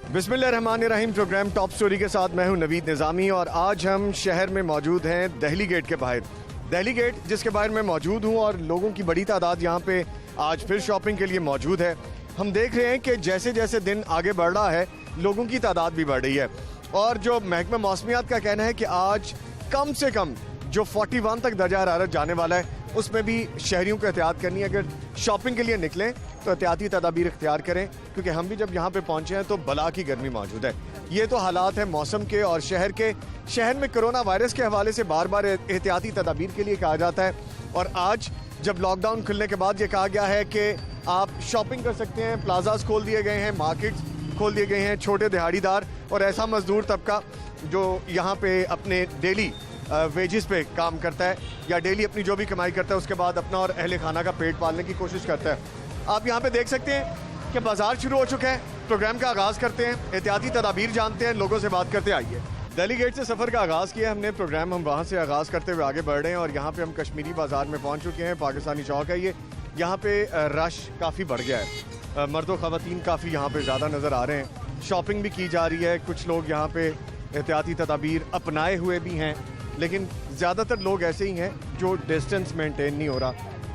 बिस्मिल्लाहिर्रहमानिर्रहीम। Programme top story के साथ मैं हूं नवीद निज़ामी और आज हम शहर में मौजूद हैं दहली गेट के बाहर। दहली गेट जिसके बाहर मैं मौजूद हूं और लोगों की बड़ी तादाद यहां पे आज फिर शॉपिंग के लिए मौजूद है। हम देख रहे हैं कि जैसे जैसे दिन आगे बढ़ रहा है लोगों की तादाद भी बढ़ रही है और जो महकमा मौसमियात का कहना है कि आज कम से कम जो 41 तक दर्जा हरारत जाने वाला है उसमें भी शहरियों को एहतियात करनी है। अगर शॉपिंग के लिए निकलें तो एहतियाती तदाबीर इख्तियार करें क्योंकि हम भी जब यहाँ पे पहुँचे हैं तो बला की गर्मी मौजूद है। ये तो हालात हैं मौसम के और शहर में कोरोना वायरस के हवाले से बार बार एहतियाती तदाबीर के लिए कहा जाता है और आज जब लॉकडाउन खुलने के बाद ये कहा गया है कि आप शॉपिंग कर सकते हैं। प्लाजाज खोल दिए गए हैं, मार्केट्स खोल दिए गए हैं। छोटे दिहाड़ीदार और ऐसा मजदूर तबका जो यहाँ पे अपने डेली वेजिस पे काम करता है या डेली अपनी जो भी कमाई करता है उसके बाद अपना और अहले खाना का पेट पालने की कोशिश करता है। आप यहाँ पे देख सकते हैं कि बाजार शुरू हो चुका है। प्रोग्राम का आगाज़ करते हैं, एहतियाती तदाबीर जानते हैं, लोगों से बात करते आइए। दिल्ली गेट से सफ़र का आगाज़ किया हमने। प्रोग्राम हम वहाँ से आगाज़ करते हुए आगे बढ़ रहे हैं और यहाँ पे हम कश्मीरी बाज़ार में पहुँच चुके हैं। पाकिस्तानी चौक है ये। यहाँ पे रश काफ़ी बढ़ गया है। मर्द व ख़वातीन काफ़ी यहाँ पे ज़्यादा नज़र आ रहे हैं। शॉपिंग भी की जा रही है। कुछ लोग यहाँ पे एहतियाती तदाबीर अपनाए हुए भी हैं लेकिन ज़्यादातर लोग ऐसे ही हैं जो डिस्टेंस मेंटेन नहीं हो रहा।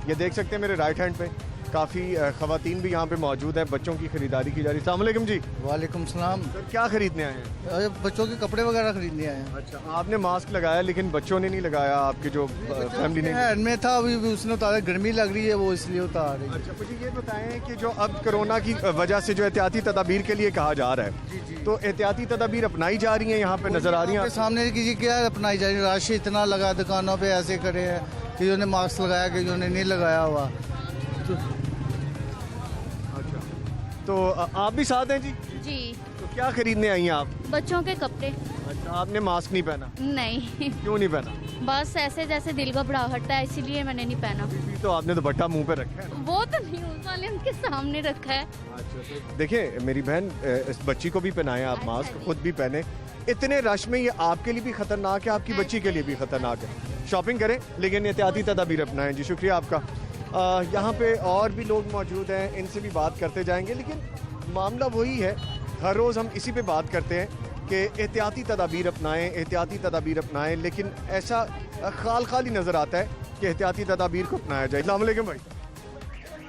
ये देख सकते हैं मेरे राइट हैंड पे काफ़ी ख़वातीन भी यहाँ पे मौजूद है। बच्चों की खरीदारी की जा रही है। अस्सलाम वालेकुम जी। वालेकुम सलाम। सर क्या खरीदने आए हैं? बच्चों के कपड़े वगैरह खरीदने आए हैं। अच्छा, आपने मास्क लगाया लेकिन बच्चों ने नहीं लगाया। आपके जो फैमिली ने हैंड में था अभी भी उसने उतारा। गर्मी लग रही है वो इसलिए उतार रही है। अच्छा, मुझे ये बताएं कि जो अब कोरोना की वजह से जो एहतियाती तदाबीर के लिए कहा जा रहा है तो एहतियाती तदाबीर अपनाई जा रही हैं यहाँ पे नजर आ रही हैं? सामने किसी क्या अपनाई जा रही है। रश इतना लगा दुकानों पे ऐसे करे हैं कि जिन्होंने मास्क लगाया कि जिन्होंने नहीं लगाया हुआ। तो आप भी साथ हैं जी? जी। तो क्या खरीदने आई हैं आप? बच्चों के कपड़े। अच्छा, आपने मास्क नहीं पहना? नहीं। क्यों नहीं पहना? बस ऐसे जैसे दिल घबराहट है इसीलिए मैंने नहीं पहना। तो आपने तो भट्टा मुंह पे रखा है। वो तो नहीं, उस वाले उनके सामने रखा है। अच्छा, तो देखिए मेरी बहन, इस बच्ची को भी पहनाएं आप मास्क, अच्छा खुद भी पहने। इतने रश में ये आपके लिए भी खतरनाक है, आपकी बच्ची के लिए भी खतरनाक है। शॉपिंग करें लेकिन एहतियाती तदाबीर अपनाएं। जी शुक्रिया आपका। यहाँ पे और भी लोग मौजूद हैं, इनसे भी बात करते जाएंगे लेकिन मामला वही है। हर रोज़ हम इसी पे बात करते हैं कि एहतियाती तदाबीर अपनाएं, एहतियाती तदाबीर अपनाएं, लेकिन ऐसा खाल खाली नज़र आता है कि एहतियाती तदाबीर को अपनाया जाए। अस्सलाम वालेकुम भाई।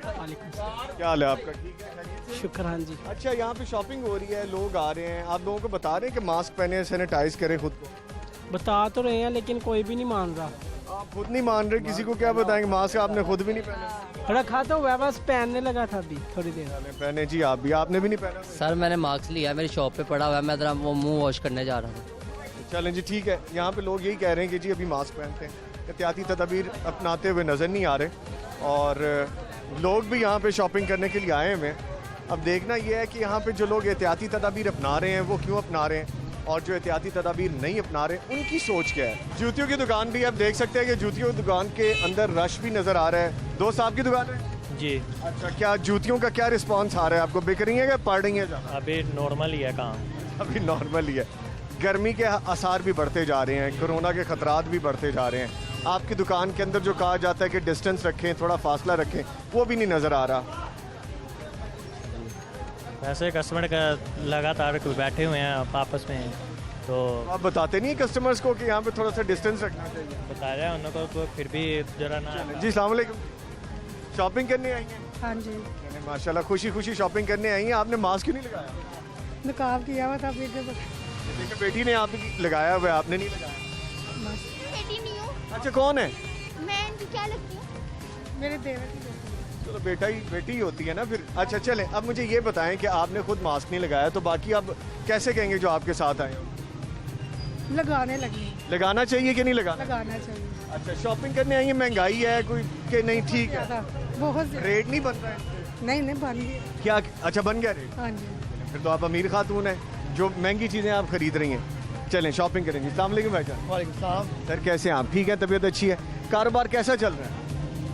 क्या हाल है आपका? ठीक है, शुक्र। हाँ जी। अच्छा, यहाँ पे शॉपिंग हो रही है, लोग आ रहे हैं, आप लोगों को बता रहे हैं कि मास्क पहने, सैनिटाइज करें खुद को। बता तो रहे हैं लेकिन कोई भी नहीं मान रहा। आप खुद नहीं मान रहे, किसी को क्या बताएंगे? मास्क आपने खुद भी नहीं पहना। रखा तो वह बस पहनने लगा था अभी थोड़ी देर। पहने जी, आप भी? आपने भी नहीं पहना? सर मैंने मास्क लिया, मेरी शॉप पे पड़ा हुआ है, मैं जरा वो मुंह वॉश करने जा रहा था। चलें जी, ठीक है। यहाँ पे लोग यही कह रहे हैं कि जी अभी मास्क पहनते हैं, एहतियाती तदाबीर अपनाते हुए नज़र नहीं आ रहे और लोग भी यहाँ पे शॉपिंग करने के लिए आए हुए हैं। अब देखना यह है कि यहाँ पे जो लोग एहतियाती तदाबीर अपना रहे हैं वो क्यों अपना रहे हैं और जो एहतियाती तदाबीर नहीं अपना रहे उनकी सोच क्या है। जूतियों की दुकान भी आप देख सकते हैं कि जूतियों की दुकान के अंदर रश भी नज़र आ रहा है। दोस्त आपकी दुकान है? जी। अच्छा, क्या जूतियों का क्या रिस्पांस आ रहा है आपको? बिक रही है या पड़ रही है? अभी नॉर्मल ही है काम। अभी नॉर्मल ही है। गर्मी के आसार भी बढ़ते जा रहे हैं, कोरोना के खतरात भी बढ़ते जा रहे हैं। आपकी दुकान के अंदर जो कहा जाता है कि डिस्टेंस रखें, थोड़ा फासला रखें, वो भी नहीं नज़र आ रहा। वैसे कस्टमर का लगातार बैठे हुए हैं आपस में, तो आप बताते नहीं कस्टमर्स को कि यहाँ पे थोड़ा सा डिस्टेंस रखना चाहिए? बता रहे हैं उनको, तो फिर भी जरा ना। जी अस्सलाम वालेकुम। शॉपिंग करने आई हैं? हाँ जी। माशाल्लाह खुशी खुशी शॉपिंग करने आई हैं। आपने मास्क क्यों नहीं लगाया? नकाब किया हुआ था बेटे पर। देखिए बेटी ने आप लगाया हुआ है, आपने नहीं लगाया। बेटी नहीं हूँ अच्छा, कौन है? मैं, इनकी क्या लगती हूँ? मेरे देवर की बेटी। चलो बेटी ही होती है ना फिर। अच्छा चलें, अब मुझे ये बताएं कि आपने खुद मास्क नहीं लगाया तो बाकी आप कैसे कहेंगे जो आपके साथ आए? लगाने लगी। लगाना चाहिए कि नहीं लगाना? लगाना चाहिए। अच्छा, शॉपिंग करने आई है, महंगाई है कोई कि नहीं? ठीक है, बहुत रेट नहीं बन रहा है? नहीं बन गया। क्या? अच्छा, बन गया रेट? हाँ जी। फिर तो आप अमीर खातून हैं जो महंगी चीज़ें आप खरीद रही हैं। चलें शॉपिंग करेंगे। अस्सलाम वालेकुम भाईजान। वालेकुम सलाम। सर कैसे हैं आप? ठीक है, तबीयत अच्छी है? कारोबार कैसा चल रहा है?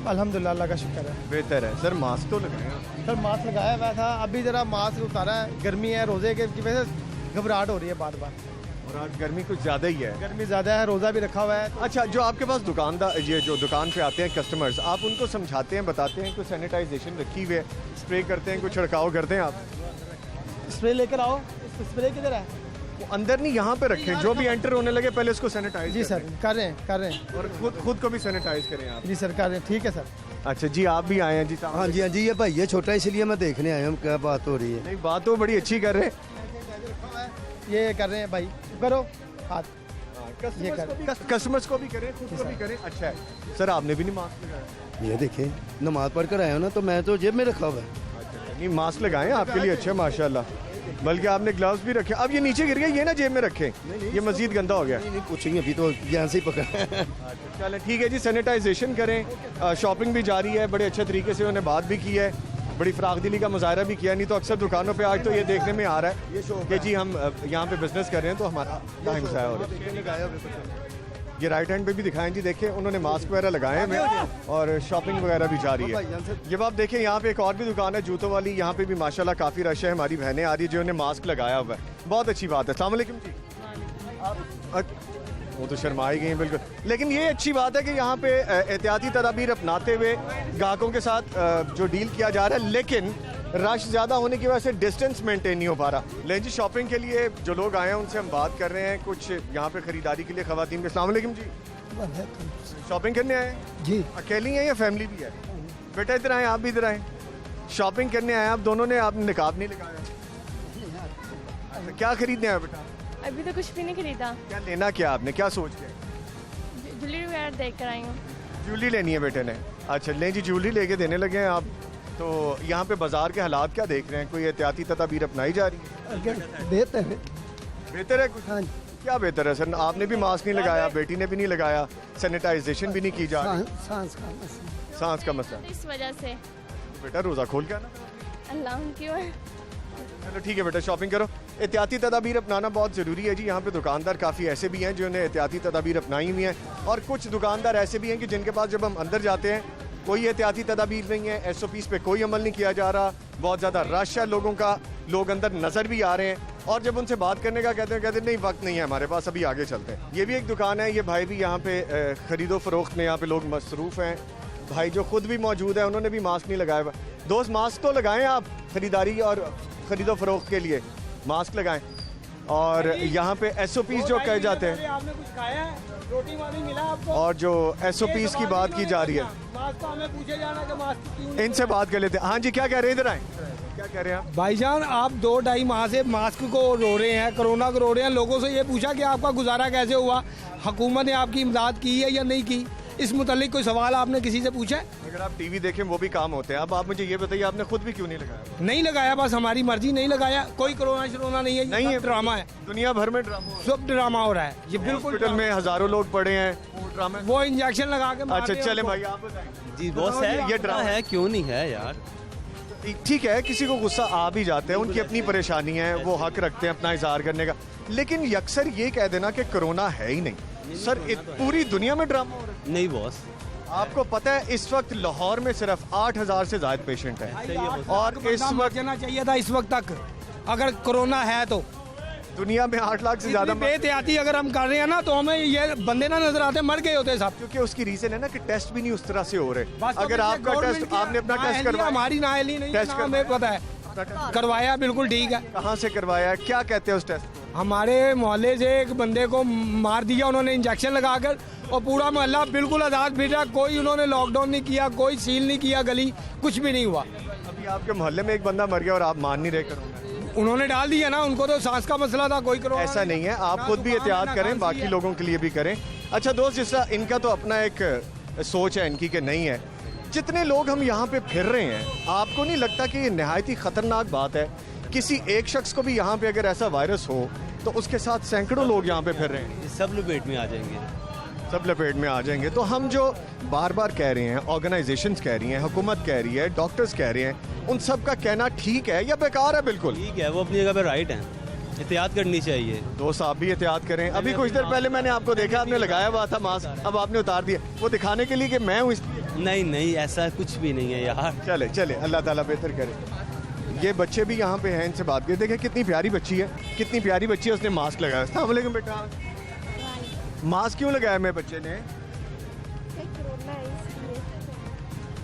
अल्हम्दुलिल्लाह, अल्लाह का शुक्र है। बेहतर है। सर मास्क तो लगाए हैं? सर मास्क लगाया हुआ था, अभी जरा मास्क उतारा है। गर्मी है, रोजे की वजह से घबराहट हो रही है बार बार और आज गर्मी कुछ ज़्यादा ही है। गर्मी ज़्यादा है, रोज़ा भी रखा हुआ है। अच्छा, जो आपके पास दुकानदार, ये जो दुकान पे आते हैं कस्टमर्स, आप उनको समझाते हैं, बताते हैं, कोई सैनिटाइजेशन रखी हुई है, स्प्रे करते हैं, कोई छिड़काव करते हैं आप? स्प्रे लेकर आओ, स्प्रे किधर है? वो अंदर नहीं, यहाँ पे रखें, जो भी एंटर होने लगे पहले उसको सैनिटाइज जी सर, कर रहे हैं और खुद को भी सैनिटाइज करें आप। जी सर, कर रहे हैं। ठीक है सर। अच्छा जी, आप भी आए हैं जी साहब? हाँ जी, हाँ जी, ये भाई ये छोटा इसलिए मैं देखने आया हूँ क्या बात हो रही है। नहीं, बात तो बड़ी अच्छी कर रहे हैं। ये कर रहे हैं भाई, करो हाथ। ये कस्टमर्स को भी करें, खुद को भी करें। अच्छा है सर, आपने भी नहीं मास्क लगाया? ये देखें, नमाज पढ़ कर आया हूँ ना, तो मैं तो जेब में रखा हुआ है। नहीं, मास्क लगाएं, आपके लिए अच्छा है माशाल्लाह। बल्कि आपने ग्लव्स भी रखे। अब ये नीचे गिर गया, ये ना जेब में रखें, ये मजीद गंदा हो गया। नहीं पूछेंगे, अभी तो यहाँ से ही पकड़ा। चलें ठीक है जी, सैनिटाइजेशन करें। शॉपिंग भी जारी है, बड़े अच्छे तरीके से उन्होंने बात भी की है, बड़ी फरागदिली का मुजाहरा भी किया। नहीं तो अक्सर दुकानों पे आज तो ये देखने में आ रहा है कि जी हम यहाँ पे बिजनेस कर रहे हैं तो हमारा टाइम ज़ाया हो रहा है। ये राइट हैंड पे भी दिखाएं जी, देखिए उन्होंने मास्क वगैरह लगाए हैं और शॉपिंग वगैरह भी जारी है। जब आप देखें यहाँ पे एक और भी दुकान है जूतों वाली, यहाँ पे भी माशाल्लाह काफ़ी रश है। हमारी बहनें आ रही है जिन्होंने मास्क लगाया हुआ है, बहुत अच्छी बात है। अस्सलाम वालेकुम जी। वो तो शर्मा ही गई हैं बिल्कुल, लेकिन ये अच्छी बात है कि यहाँ पे एहतियाती तदाबीर अपनाते हुए ग्राहकों के साथ जो डील किया जा रहा है, लेकिन रश ज़्यादा होने की वजह से डिस्टेंस मेंटेन नहीं हो पा रहा। लेकिन जी शॉपिंग के लिए जो लोग आए हैं उनसे हम बात कर रहे हैं, कुछ यहाँ पे खरीदारी के लिए खवातीन के। अस्सलाम वालेकुम जी, शॉपिंग करने आए हैं जी? अकेली हैं या फैमिली भी है? बेटा इधर आए, आप भी इधर आए। शॉपिंग करने आए आप दोनों ने, आपने निकाब नहीं लगाया। अच्छा, क्या खरीदने आए बेटा? अभी तो कुछ भी नहीं खरीदा, क्या लेना, क्या आपने क्या सोच के? ज्वेलरी वगैरह देख कर आई हूँ। ज्वेलरी लेनी है बेटे ने? अच्छा लें जी, ज्वेलरी लेके देने लगे हैं आप। तो यहाँ पे बाजार के हालात क्या देख रहे हैं? कोई एहतियाती तदाबीर अपनाई जा रही है? बेहतर है। बेहतर है कुछ? हाँ। क्या बेहतर है सर? आपने भी मास्क नहीं लगाया, बेटी ने भी नहीं लगाया, सैनिटाइजेशन भी नहीं की जा रही। सांस का मसला इस वजह से बेटा रोज़ा खोल के आना। अल्लाह क्यों है। चलो ठीक है बेटा, शॉपिंग करो। एहतियाती तदाबीर अपनाना बहुत ज़रूरी है जी। यहाँ पे दुकानदार काफ़ी ऐसे भी हैं जिन्होंने एहतियाती तदाबीर अपनाई हुई हैं, और कुछ दुकानदार ऐसे भी हैं कि जिनके पास जब हम अंदर जाते हैं कोई एहतियाती तदाबीर नहीं है, SOPs पे कोई अमल नहीं किया जा रहा, बहुत ज़्यादा रश है लोगों का, लोग अंदर नज़र भी आ रहे हैं, और जब उनसे बात करने का कहते हैं नहीं वक्त नहीं है हमारे पास, अभी आगे चलते हैं। ये भी एक दुकान है, ये भाई भी यहाँ पे ख़रीदो फरोख्त में यहाँ पे लोग मसरूफ़ हैं। भाई जो खुद भी मौजूद है उन्होंने भी मास्क नहीं लगाया हुआ। दोस्त मास्क तो लगाएं आप, ख़रीदारी और ख़रीदो फरोख्त के लिए मास्क लगाएं। और यहाँ पे SOPs जो कहे जाते हैं, आपने कुछ खाया है? रोटी वाली मिला आपको? और जो SOPs की बात की जा रही है, मास्क तो हमें पूछे जाना कि मास्क क्यों? इनसे बात कर लेते हैं। हाँ जी, क्या कह रहे हैं? इधर आए, क्या कह रहे हैं आप? भाईजान आप 2-2.5 माह से मास्क को रो रहे हैं, कोरोना को रो रहे हैं। लोगों से ये पूछा कि आपका गुजारा कैसे हुआ, हुकूमत ने आपकी इमदाद की है या नहीं की? इस मुतालिक कोई सवाल आपने किसी से पूछा है? अगर आप टीवी देखें वो भी काम होते हैं। अब आप मुझे ये बताइए, आपने खुद भी क्यों नहीं लगाया? नहीं लगाया, बस हमारी मर्जी, नहीं लगाया। कोई कोरोना शरोना नहीं है, नहीं है, ड्रामा है, दुनिया भर में ड्रामा, सब ड्रामा हो रहा है ये बिल्कुल। हॉस्पिटल में हजारों लोग पड़े हैं, वो ड्रामा। वो इंजेक्शन लगा के मार अच्छा रहे हैं चले उनको। भाई आप बताएं। जी बॉस है, ये ड्रामा है, क्यों नहीं है यार? ठीक है, किसी को गुस्सा आ भी जाता है, उनकी अपनी परेशानी है, वो हक रखते हैं अपना इजहार करने का, लेकिन अक्सर ये कह देना कि कोरोना है ही नहीं। सर पूरी दुनिया में ड्रामा हो रहा है। नहीं बॉस, आपको पता है इस वक्त लाहौर में सिर्फ 8000 से ज्यादा पेशेंट हैं, और इस वक्त जाना चाहिए था इस वक्त तक अगर कोरोना है तो। दुनिया में 8 लाख से ज्यादा बेहतियाती अगर हम कर रहे हैं ना तो हमें ये बंदे ना नजर आते, मर गए होते साहब। क्योंकि उसकी रीजन है ना कि टेस्ट भी नहीं उस तरह से हो रहे। बस तो अगर आपका टेस्ट, आपने अपना टेस्ट करवाया, हमारी नाअहली नहीं टेस्ट है, हमें पता है, करवाया बिल्कुल ठीक है। कहाँ से करवाया, क्या कहते हैं उस टेस्ट को? हमारे मोहल्ले से एक बंदे को मार दिया उन्होंने इंजेक्शन लगाकर, और पूरा मोहल्ला बिल्कुल आजाद फिर रहा, कोई उन्होंने लॉकडाउन नहीं किया, कोई सील नहीं किया, गली कुछ भी नहीं हुआ। अभी आपके मोहल्ले में एक बंदा मर गया और आप मान नहीं रहे कोरोना? उन्होंने डाल दिया ना, उनको तो सांस का मसला था, कोई कोरोना ऐसा नहीं है, आप खुद भी एहतियात करें, बाकी लोगों के लिए भी करें। अच्छा दोस्त, जिस तरह इनका तो अपना एक सोच है इनकी कि नहीं है, जितने लोग हम यहाँ पे फिर रहे हैं, आपको नहीं लगता कि ये नहायत ही खतरनाक बात है? किसी एक शख्स को भी यहाँ पे अगर ऐसा वायरस हो तो उसके साथ सैकड़ों लोग यहाँ पे फिर रहे हैं, सब लपेट में आ जाएंगे, सब लपेट में आ जाएंगे। तो हम जो बार बार कह रहे हैं, ऑर्गेनाइजेशंस कह रही हैं, हुकूमत कह रही है, डॉक्टर्स कह रहे हैं, उन सब का कहना ठीक है या बेकार है? बिल्कुल ठीक है, वो अपनी जगह पे राइट है, एहतियात करनी चाहिए। दोस्त आप भी एहतियात करें। अभी कुछ देर पहले मैंने आपको देखा, आपने लगाया हुआ था मास्क, अब आपने उतार दिया, वो दिखाने के लिए कि मैं हूँ इसलिए? नहीं नहीं, ऐसा कुछ भी नहीं है यार। चले चले, अल्लाह ताला बेहतर करे। ये बच्चे भी यहाँ पे हैं, इनसे बात करते देखें कितनी प्यारी बच्ची है, कितनी प्यारी बच्ची है, उसने मास्क लगाया। अस्सलाम वालेकुम बेटा, मास्क क्यों लगाया मेरे बच्चे ने?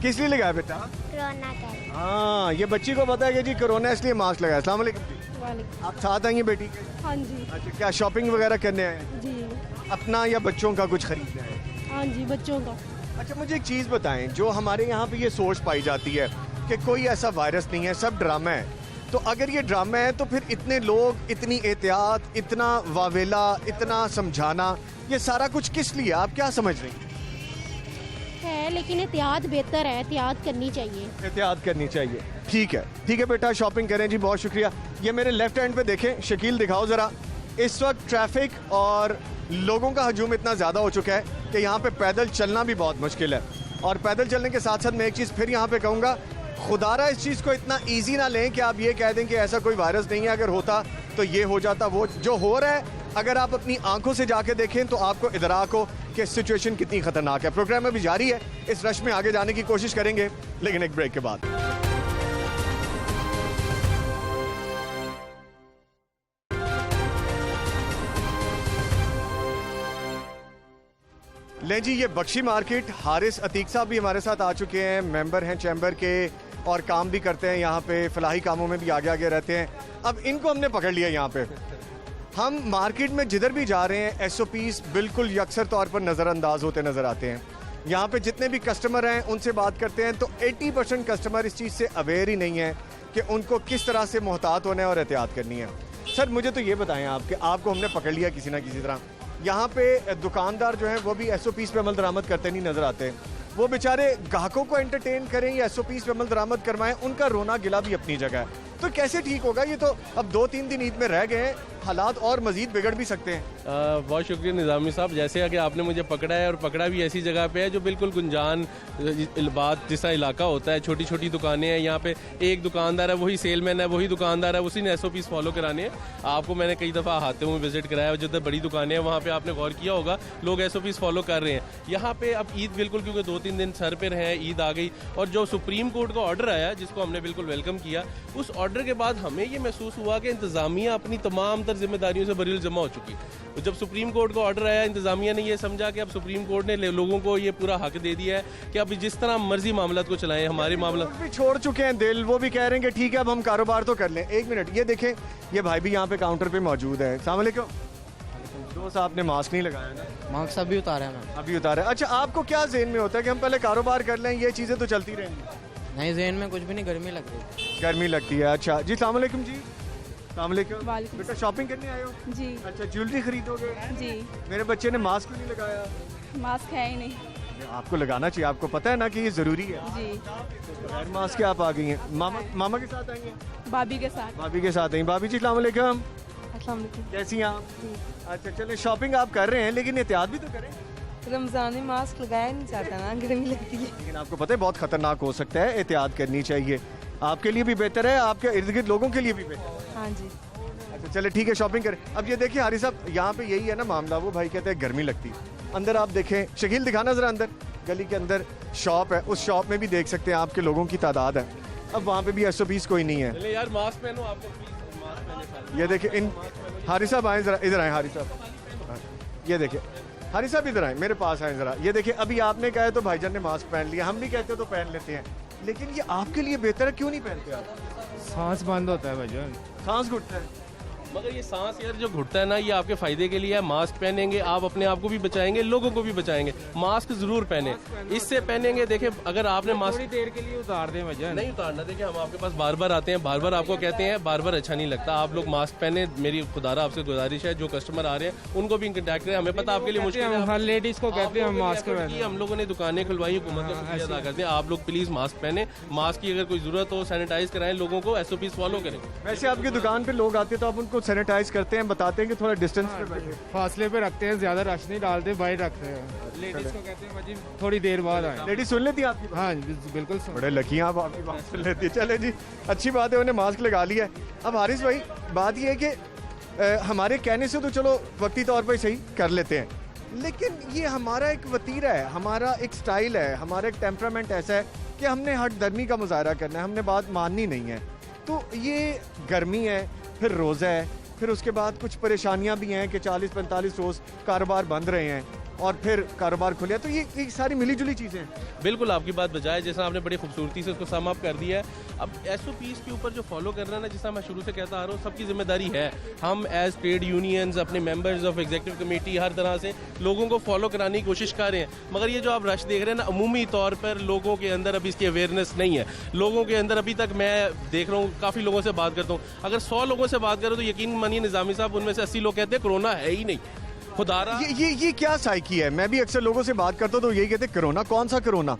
किस लिए लगाया बेटा? कोरोना का। हाँ, ये बच्ची को पता है कि जी कोरोना इसलिए मास्क लगाया। अस्सलाम वालेकुम जी। आप साथ आएंगे बेटी के? हाँ जी। अच्छा, क्या शॉपिंग वगैरह करने आए हैं? जी अपना या बच्चों का कुछ खरीदना है? हाँ जी, बच्चों का। अच्छा, मुझे एक चीज़ बताएं, जो हमारे यहाँ पे ये सोच पाई जाती है कि कोई ऐसा वायरस नहीं है, सब ड्रामा है, तो अगर ये ड्रामा है तो फिर इतने लोग, इतनी एहतियात, इतना वावेला, इतना समझाना, ये सारा कुछ किस लिए? आप क्या समझ रही हैं? है लेकिन एहतियात बेहतर है, एहतियात करनी चाहिए। एहतियात करनी चाहिए। ठीक है बेटा, शॉपिंग करें जी, बहुत शुक्रिया। ये मेरे लेफ्ट हैंड पे देखें, शकील दिखाओ ज़रा। इस वक्त ट्रैफिक और लोगों का हजूम इतना ज़्यादा हो चुका है कि यहाँ पे पैदल चलना भी बहुत मुश्किल है। और पैदल चलने के साथ साथ मैं एक चीज़ फिर यहाँ पे कहूँगा, खुदारा इस चीज़ को इतना ईजी ना लें कि आप ये कह दें कि ऐसा कोई वायरस नहीं है, अगर होता तो ये हो जाता। वो जो हो रहा है, अगर आप अपनी आंखों से जाके देखें तो आपको इदराक हो कि सिचुएशन कितनी खतरनाक है। प्रोग्राम अभी जारी है, इस रश में आगे जाने की कोशिश करेंगे, लेकिन एक ब्रेक के बाद। ले जी, ये बख्शी मार्केट, हारिस अतीक साहब भी हमारे साथ आ चुके हैं, मेंबर हैं चैम्बर के और काम भी करते हैं यहाँ पे, फलाही कामों में भी आगे आगे रहते हैं। अब इनको हमने पकड़ लिया यहाँ पे। हम मार्केट में जिधर भी जा रहे हैं, SOPs बिल्कुल यकसर तौर पर नज़रअंदाज होते नज़र आते हैं। यहाँ पे जितने भी कस्टमर हैं उनसे बात करते हैं तो 80% कस्टमर इस चीज़ से अवेयर ही नहीं है कि उनको किस तरह से मोहतात होना है और एहतियात करनी है। सर, मुझे तो ये बताएं आप कि आपको हमने पकड़ लिया किसी ना किसी तरह, यहाँ पे दुकानदार जो हैं वो भी SOPs पे अमल दरामद करते नहीं नज़र आते। वो बेचारे ग्राहकों को एंटरटेन करें या SOPs पे अमल दरामद करवाएं, उनका रोना गिला भी अपनी जगह है। तो कैसे ठीक होगा ये? तो अब 2-3 दिन ईद में रह गए हैं, हालात और मजीद बिगड़ भी सकते हैं। बहुत शुक्रिया निज़ामी साहब, जैसे कि आपने मुझे पकड़ा है और पकड़ा भी ऐसी जगह पे है जो बिल्कुल गुंजान बात जैसा इलाका होता है, छोटी छोटी दुकानें हैं। यहाँ पे एक दुकानदार है, वही सेलमैन है, वही दुकानदार है, उसी ने SOPs फॉलो कराने हैं। आपको मैंने कई दफ़ा आते हुए विजिट कराया, जिधर बड़ी दुकानें हैं वहाँ पे आपने गौर किया होगा, लोग SOPs फॉलो कर रहे हैं। यहाँ पे अब ईद बिल्कुल, क्योंकि 2-3 दिन सर पर हैं, ईद आ गई, और जो सुप्रीम कोर्ट का ऑर्डर आया जिसको हमने बिल्कुल वेलकम किया, उस ऑर्डर के बाद हमें ये महसूस हुआ कि इंतज़ामिया अपनी तमाम तर जिम्मेदारियों से बरील जमा हो चुकी। तो जब सुप्रीम कोर्ट का ऑर्डर आया, इंतज़ामिया ने ये समझा कि अब सुप्रीम कोर्ट ने लोगों को ये पूरा हक दे दिया है कि अब जिस तरह मर्जी मामला को चलाएं। हमारे मामला भी छोड़ चुके हैं दिल, वो भी कह रहे हैं कि ठीक है अब हम कारोबार तो कर लें। एक मिनट, ये देखें, ये भाई भी यहाँ पे काउंटर पे मौजूद है। अस्सलाम वालेकुम। दोस्त, आपने मास्क नहीं लगाया ना? मास्क अभी उतारा है मैंने। अभी उतारा है। अच्छा, आपको क्या ज़हन में होता है कि हम पहले कारोबार कर लें, ये चीज़ें तो चलती रहेंगी? नहीं, ज़हन में कुछ भी नहीं, गर्मी लग रही है। गर्मी लगती है। अच्छा जी, अस्सलाम वालेकुम जी। अस्सलाम वालेकुम। वालेकुम। बेटा, शॉपिंग करने आए हो? जी अच्छा, ज्वेलरी खरीदोगे? जी। मेरे बच्चे ने मास्क नहीं लगाया। मास्क है ही नहीं। आपको लगाना चाहिए, आपको पता है ना कि ये ज़रूरी है। जी। बगैर मास्क के आप आ गई हैं। मामा के साथ आई हैं? भाभी के साथ। भाभी के साथ आई। भाभी जी, अस्सलाम वालेकुम। अस्सलाम वालेकुम। कैसी हैं आप? अच्छा, चले, शॉपिंग आप कर रहे हैं लेकिन एहतियात भी तो करें। रमजान में मास्क लगाया नहीं जाता ना, गर्मी लगती है। लेकिन आपको पता है बहुत खतरनाक हो सकता है, एहतियात करनी चाहिए। आपके लिए भी बेहतर है, आपके इर्द गिर्द लोगों के लिए भी बेहतर है। हाँ जी। अच्छा, चले ठीक है, शॉपिंग करें। अब ये देखिए हारिस साहब, यहाँ पे यही है ना मामला, वो भाई कहते हैं गर्मी लगती है। अंदर आप देखें, शकील दिखाना जरा, अंदर गली के अंदर शॉप है, उस शॉप में भी देख सकते हैं आपके लोगों की तादाद है। अब वहाँ पे भी SOPs कोई नहीं है। चले यार, मास्क पहनो, आपको प्लीज मास्क पहने। ये देखिए, इन हारिस साहब आए जरा, इधर आए हारिस साहब। ये देखिए हारिस साहब, इधर आए, मेरे पास आए जरा। ये देखिए, अभी आपने कहा है तो भाईजान ने मास्क पहन लिया, हम भी कहते तो पहन लेते हैं, लेकिन ये आपके लिए बेहतर है, क्यों नहीं पहनते आप? सांस बंद होता है भाईजान। सांस घुटता है। मगर ये सांस यार जो घुटता है ना, ये आपके फायदे के लिए है। मास्क पहनेंगे, आप अपने आप को भी बचाएंगे, लोगों को भी बचाएंगे। मास्क जरूर पहने, इससे पहनेंगे। देखिए, अगर आपने मास्क थोड़ी देर के लिए उतार दें भाईजान। नहीं उतारना, देखिए हम आपके पास बार बार आते हैं, बार बार आपको कहते हैं, बार बार अच्छा नहीं लगता। आप लोग मास्क पहने, मेरी खुदारा आपसे गुजारिश है, जो कस्टमर आ रहे हैं उनको भी कंटेक्ट करें। हमें पता आपके लिए मुश्किल है, हर लेडीज को कहते हैं हम मास्क पहने। हम लोगों ने दुकानें खुलवाई, हुकूमत का शुक्रिया अदा करते हैं। आप लोग प्लीज मास्क पहने, मास्क की अगर कोई जरूरत हो सैनिटाइज कराएं, लोगों को SOPs फॉलो करें। वैसे आपकी दुकान पे लोग आते हैं तो आप उनको सैनिटाइज करते हैं, बताते हैं कि थोड़ा डिस्टेंस पे बैठे, फासले पे रखते हैं, ज्यादा रश नहीं डालते, बाहर रखते हैं। लेडीज को कहते हैं भाजी थोड़ी देर बाद आए। लेडीज सुन लेती है आपकी? हाँ बिल्कुल। बड़े लकी हैं आप, आपकी बात सुन लेती है। चले जी, अच्छी बात है, उन्हें मास्क लगा लिया है। अब हारिस भाई, बात ये है कि हमारे कहने से तो चलो वक्ती तौर पर सही कर लेते हैं, लेकिन ये हमारा एक वतीरा है, हमारा एक स्टाइल है, हमारा एक टेम्परामेंट ऐसा है कि हमने हट दर्मी का मुजाहरा करना है, हमने बात माननी नहीं है। तो ये गर्मी है, फिर रोज़ा है, फिर उसके बाद कुछ परेशानियां भी हैं कि 40-45 रोज़ कारोबार बंद रहे हैं। और फिर कारोबार खुले, तो ये सारी मिली जुली चीज़ें हैं। बिल्कुल आपकी बात बजाय, जैसा आपने बड़ी खूबसूरती से उसको सम अप कर दिया है। अब SOPs के ऊपर जो फॉलो करना है ना, जैसा मैं शुरू से कहता आ रहा हूँ, सबकी जिम्मेदारी है। हम एज ट्रेड यूनियंस, अपने मेंबर्स ऑफ एग्जीक्यूटिव कमेटी, हर तरह से लोगों को फॉलो कराने की कोशिश कर रहे हैं। मगर ये जो आप रश देख रहे हैं ना, अमूमी तौर पर लोगों के अंदर अभी इसकी अवेयरनेस नहीं है। लोगों के अंदर अभी तक, मैं देख रहा हूँ, काफ़ी लोगों से बात करता हूँ, अगर 100 लोगों से बात करो तो यकीन मानिए निज़ामी साहब, उनमें से 80 लोग कहते हैं कोरोना है ही नहीं। खुदारा ये क्या साइकी है? मैं भी अक्सर लोगों से बात करता हूँ तो यही कहते हैं कोरोना, कौन सा कोरोना?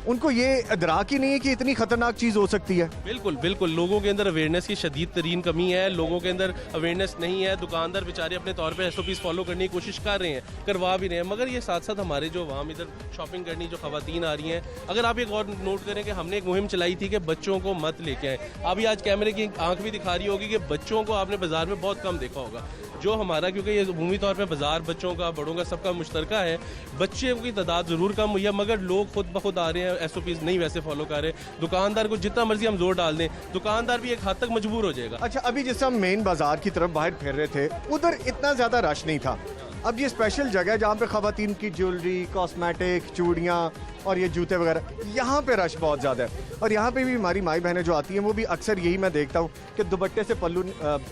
उनको ये इदराक ही नहीं है कि इतनी खतरनाक चीज़ हो सकती है। बिल्कुल बिल्कुल, लोगों के अंदर अवेयरनेस की शदीद तरीन कमी है। लोगों के अंदर अवेयरनेस नहीं है। दुकानदार बेचारे अपने तौर पे SOPs फॉलो करने की कोशिश कर रहे हैं, करवा भी रहे हैं, मगर ये साथ साथ हमारे जो वहाँ इधर शॉपिंग करनी जो खवातीन आ रही हैं, अगर आप एक और नोट करें कि हमने एक मुहिम चलाई थी कि बच्चों को मत लेके आए। अभी आज कैमरे की आंख भी दिखा रही होगी कि बच्चों को आपने बाजार में बहुत कम देखा होगा। जो हमारा, क्योंकि ये अमूमी तौर पे बाजार बच्चों का, बड़ों का, सबका मुश्तरका है, बच्चों की तादाद ज़रूर कम हुई है, मगर लोग खुद ब खुद आ रहे हैं, SOPs नहीं वैसे फॉलो कर रहे। दुकानदार को जितना मर्जी हम जोर डाल दें, दुकानदार भी एक हद तक मजबूर हो जाएगा। अच्छा, अभी जिस हम मेन बाजार की तरफ बाहर फिर रहे थे, उधर इतना ज़्यादा रश नहीं था। अब ये स्पेशल जगह है जहाँ पे खवातीन की ज्वेलरी, कॉस्मेटिक, चूड़ियाँ और ये जूते वगैरह, यहाँ पे रश बहुत ज़्यादा है। और यहाँ पे भी हमारी माई बहनें जो आती हैं वो भी अक्सर यही मैं देखता हूँ कि दुपट्टे से पल्लू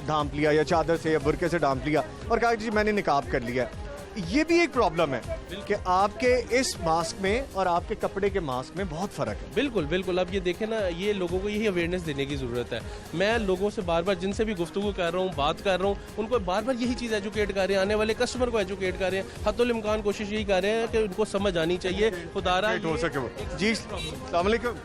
ढांप लिया या चादर से या बुरके से ढांप लिया और कहा जी मैंने निकाब कर लिया। ये भी एक प्रॉब्लम है कि आपके इस मास्क में और आपके कपड़े के मास्क में बहुत फ़र्क है। बिल्कुल बिल्कुल, अब ये देखें ना, ये लोगों को यही अवेयरनेस देने की ज़रूरत है। मैं लोगों से बार बार जिनसे भी गुफ्तगू कर रहा हूँ, बात कर रसा हूँ, उनको बार बार यही चीज़ एजुकेट कर रहे हैं, आने वाले कस्टमर को एजुकेट कर रहे हैं। हद्दुल इम्कान कोशिश यही कर रहे हैं कि उनको समझ आनी चाहिए, खुदारा हो सके वो। जी अस्सलाम वालेकुम।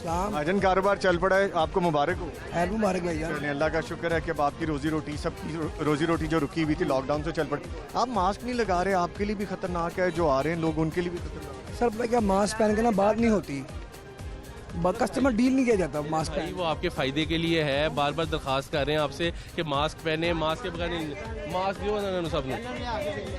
भाईजान कारोबार चल पड़ा है, आपको मुबारक हो। मुबारक भैया। अल्लाह का शुक्र है कि आपकी रोजी रोटी, सबकी रोजी रोटी जो रुकी हुई थी लॉकडाउन से चल पड़ी। आप मास्क नहीं लगा रहे, आपके लिए भी खतरनाक है, जो आ रहे हैं लोग उनके लिए भी खतरनाक है। सर क्या मास्क पहन के ना बात नहीं होती, कस्टमर डील नहीं किया जाता मास्क नहीं, वो आपके फ़ायदे के लिए है। बार बार दरख्वास्त कर रहे हैं आपसे कि मास्क पहने, मास्क के बगैर नहीं, मास्क जो है ना सबने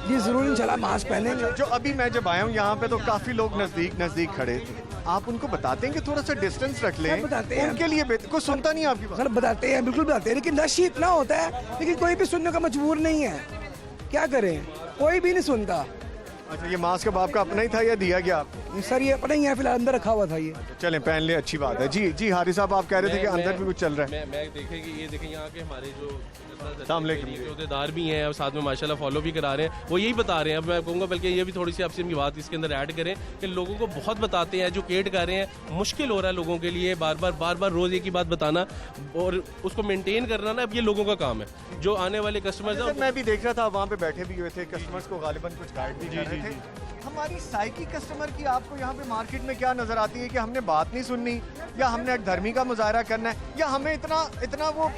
जी ज़रूर इंशाल्लाह मास्क पहने। जो अभी मैं जब आया हूँ यहाँ पे तो काफ़ी लोग नज़दीक खड़े थे, आप उनको बताते हैं कि थोड़ा सा डिस्टेंस रख लें, बताते हैं उनके लिए कोई सुनता नहीं आपकी बात। सर बताते हैं, बिल्कुल बताते हैं, लेकिन रश ही इतना होता है, लेकिन कोई भी सुनने का मजबूर नहीं है। क्या करें, कोई भी नहीं सुनता। अच्छा, ये मास्क अब आपका अपना ही था या दिया गया? सर ये अपना ही है, फिलहाल अंदर रखा हुआ था ये। चलें पहन ले, अच्छी बात है। जी जी हारिस साहब, आप कह रहे थे कि अंदर भी कुछ चल रहा है। मैं देखें कि ये देखें यहाँ के हमारे जो अहदेदार भी हैं और साथ में माशाल्लाह फॉलो भी करा रहे हैं, वो यही बता रहे हैं। अब मैं कहूँगा बल्कि ये भी थोड़ी सी आपसे बात इसके अंदर ऐड करें कि लोगों को बहुत बताते हैं, एजुकेट कर रहे हैं। मुश्किल हो रहा है लोगों के लिए बार बार रोज़ एक ही बात बताना और उसको मेंटेन करना ना, अब ये लोगों का काम है। जो आने वाले कस्टमर्स हैं, मैं भी देख रहा था वहाँ पे बैठे भी हुए थे कस्टमर्स को गालिबन कुछ गाइड भी कर रहे थे। हमारी साइकी कस्टमर की आपको यहाँ पे मार्केट में क्या नजर आती है कि हमने बात नहीं सुननी, या हमने एक धर्मी का मुजाहरा करना है, या हमें इतना वो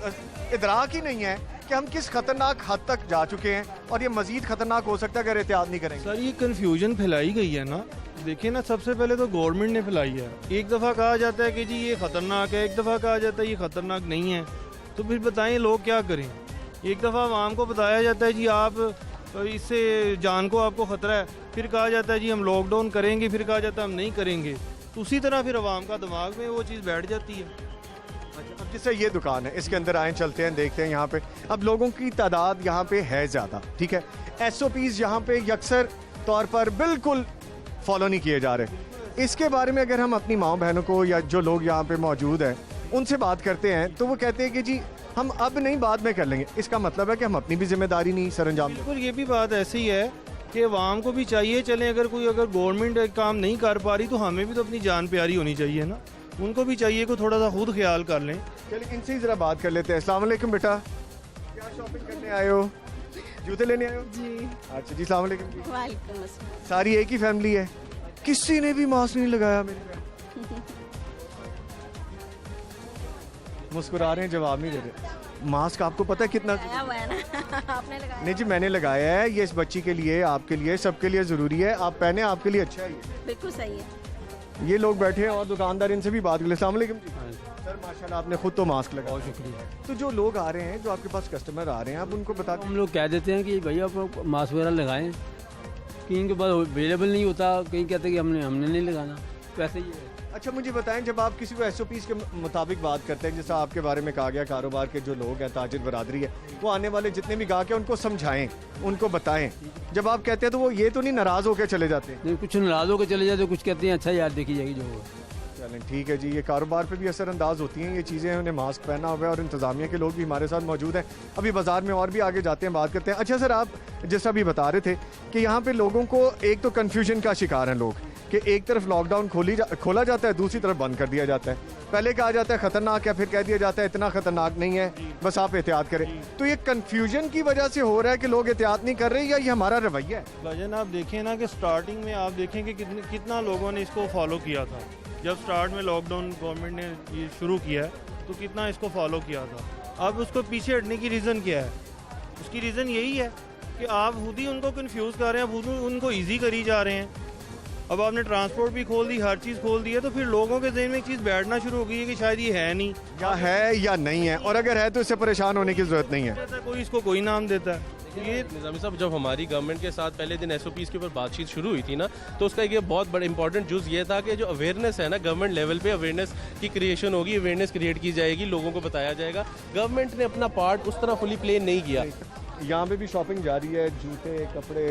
इदराक ही नहीं है कि हम किस खतरनाक हद तक जा चुके हैं और ये मजीद खतरनाक हो सकता है अगर एहतियात नहीं करेंगे। सर ये कन्फ्यूजन फैलाई गई है ना, देखिए ना, सबसे पहले तो गवर्नमेंट ने फैलाई है। एक दफ़ा कहा जाता है कि जी ये ख़तरनाक है, एक दफ़ा कहा जाता है ये ख़तरनाक नहीं है, तो फिर बताएं लोग क्या करें। एक दफ़ा आवाम को बताया जाता है जी आप इससे जान को आपको ख़तरा है, फिर कहा जाता है जी हम लॉकडाउन करेंगे, फिर कहा जाता है हम नहीं करेंगे, तो उसी तरह फिर आवाम का दिमाग में वो चीज़ बैठ जाती है। अब जैसे ये दुकान है, इसके अंदर आए, चलते हैं, देखते हैं यहाँ पे। अब लोगों की तादाद यहाँ पे है ज़्यादा, ठीक है। SOPs यहाँ पे यकसर तौर पर बिल्कुल फॉलो नहीं किए जा रहे। इसके बारे में अगर हम अपनी माँ बहनों को या जो लोग यहाँ पे मौजूद हैं उनसे बात करते हैं तो वो कहते हैं कि जी हम अब नहीं, बाद में कर लेंगे। इसका मतलब है कि हम अपनी भी जिम्मेदारी नहीं सरअंजाम। बिल्कुल, ये भी बात ऐसी ही है कि आवाम को भी चाहिए, चलें अगर गवर्नमेंट काम नहीं कर पा रही तो हमें भी तो अपनी जान प्यारी होनी चाहिए ना, उनको भी चाहिए कि थोड़ा सा खुद ख्याल कर लें। चलिए इनसे ही ज़रा बात कर लेते हैं। अस्सलाम वालेकुम बेटा, क्या शॉपिंग करने आए हो? जूते लेने आए हो? जी। अच्छा जी, अस्सलाम वालेकुम। वालेकुम अस्सलाम। सारी एक ही फैमिली है, किसी ने भी मास्क नहीं लगाया मेरे पे। मुस्कुरा रहे हैं, जवाब नहीं दे रहे। मास्क आपको पता है कितना आपने लगाया? नहीं जी, मैंने लगाया है। ये इस बच्ची के लिए, आपके लिए, सबके लिए ज़रूरी है। आप पहने, आपके लिए अच्छा है ये। बिल्कुल सही है। ये लोग बैठे हैं और दुकानदार, इनसे भी बात कर ले। अस्सलाम वालेकुम जी। सर माशाल्लाह आपने खुद तो मास्क लगाया। बहुत शुक्रिया। तो जो लोग आ रहे हैं, जो आपके पास कस्टमर आ रहे हैं, आप उनको बताते हम लोग कह देते हैं कि भैया आप मास्क वगैरह लगाएं, कि इनके पास अवेलेबल नहीं होता, कहीं कहते हैं कि हमने नहीं लगाना। वैसे ही है। अच्छा मुझे बताएं, जब आप किसी को एसओपीज के मुताबिक बात करते हैं, जैसा आपके बारे में कहा गया, कारोबार के जो लोग हैं, ताजिर बरादरी है, वो आने वाले जितने भी गाहक हैं उनको समझाएं, उनको बताएं, जब आप कहते हैं तो वो ये तो नहीं नाराज़ होकर चले जाते हैं? नहीं, कुछ नाराज होकर चले जाते, कुछ कहते हैं अच्छा यार देखी जाएगी जो होगा। चलें ठीक है जी, ये कारोबार पे भी असरअंदाज होती हैं ये चीज़ें। उन्हें मास्क पहना हुआ है और इंतज़ामिया के लोग भी हमारे साथ मौजूद हैं। अभी बाज़ार में और भी आगे जाते हैं, बात करते हैं। अच्छा सर, आप जैसा भी बता रहे थे कि यहाँ पे लोगों को एक तो कन्फ्यूजन का शिकार हैं लोग कि एक तरफ लॉकडाउन खोला जाता है, दूसरी तरफ बंद कर दिया जाता है। पहले कहा जाता है ख़तरनाक है, फिर कह दिया जाता है इतना ख़तरनाक नहीं है, बस आप एहतियात करें। तो ये कन्फ्यूजन की वजह से हो रहा है कि लोग एहतियात नहीं कर रहे, या ये हमारा रवैया है? भाईजान आप देखें ना कि स्टार्टिंग में आप देखें कि कितना लोगों ने इसको फॉलो किया था। जब स्टार्ट में लॉकडाउन गवर्नमेंट ने ये शुरू किया तो कितना इसको फॉलो किया था। अब उसको पीछे हटने की रीज़न क्या है? उसकी रीज़न यही है कि आप खुद ही उनको कंफ्यूज कर रहे हैं, खुद उनको इजी करी जा रहे हैं। अब आपने ट्रांसपोर्ट भी खोल दी, हर चीज़ खोल दी है, तो फिर लोगों के ज़हन में एक चीज़ बैठना शुरू हो गई है कि शायद ये है नहीं, या है या नहीं है, और अगर है तो इससे परेशान होने की ज़रूरत नहीं है। कोई इसको कोई नाम देता है। ये निज़ामी साहब, जब हमारी गवर्नमेंट के साथ पहले दिन एसओपीज़ के ऊपर बातचीत शुरू हुई थी ना, तो उसका एक बहुत बड़ा इंपॉर्टेंट जुज़ ये था कि जो अवेयरनेस है ना, गवर्नमेंट लेवल पे अवेयरनेस की क्रिएशन होगी, अवेयरनेस क्रिएट की जाएगी, लोगों को बताया जाएगा। गवर्नमेंट ने अपना पार्ट उस तरह फुली प्ले नहीं किया। यहाँ पे भी शॉपिंग जारी है, जूते, कपड़े,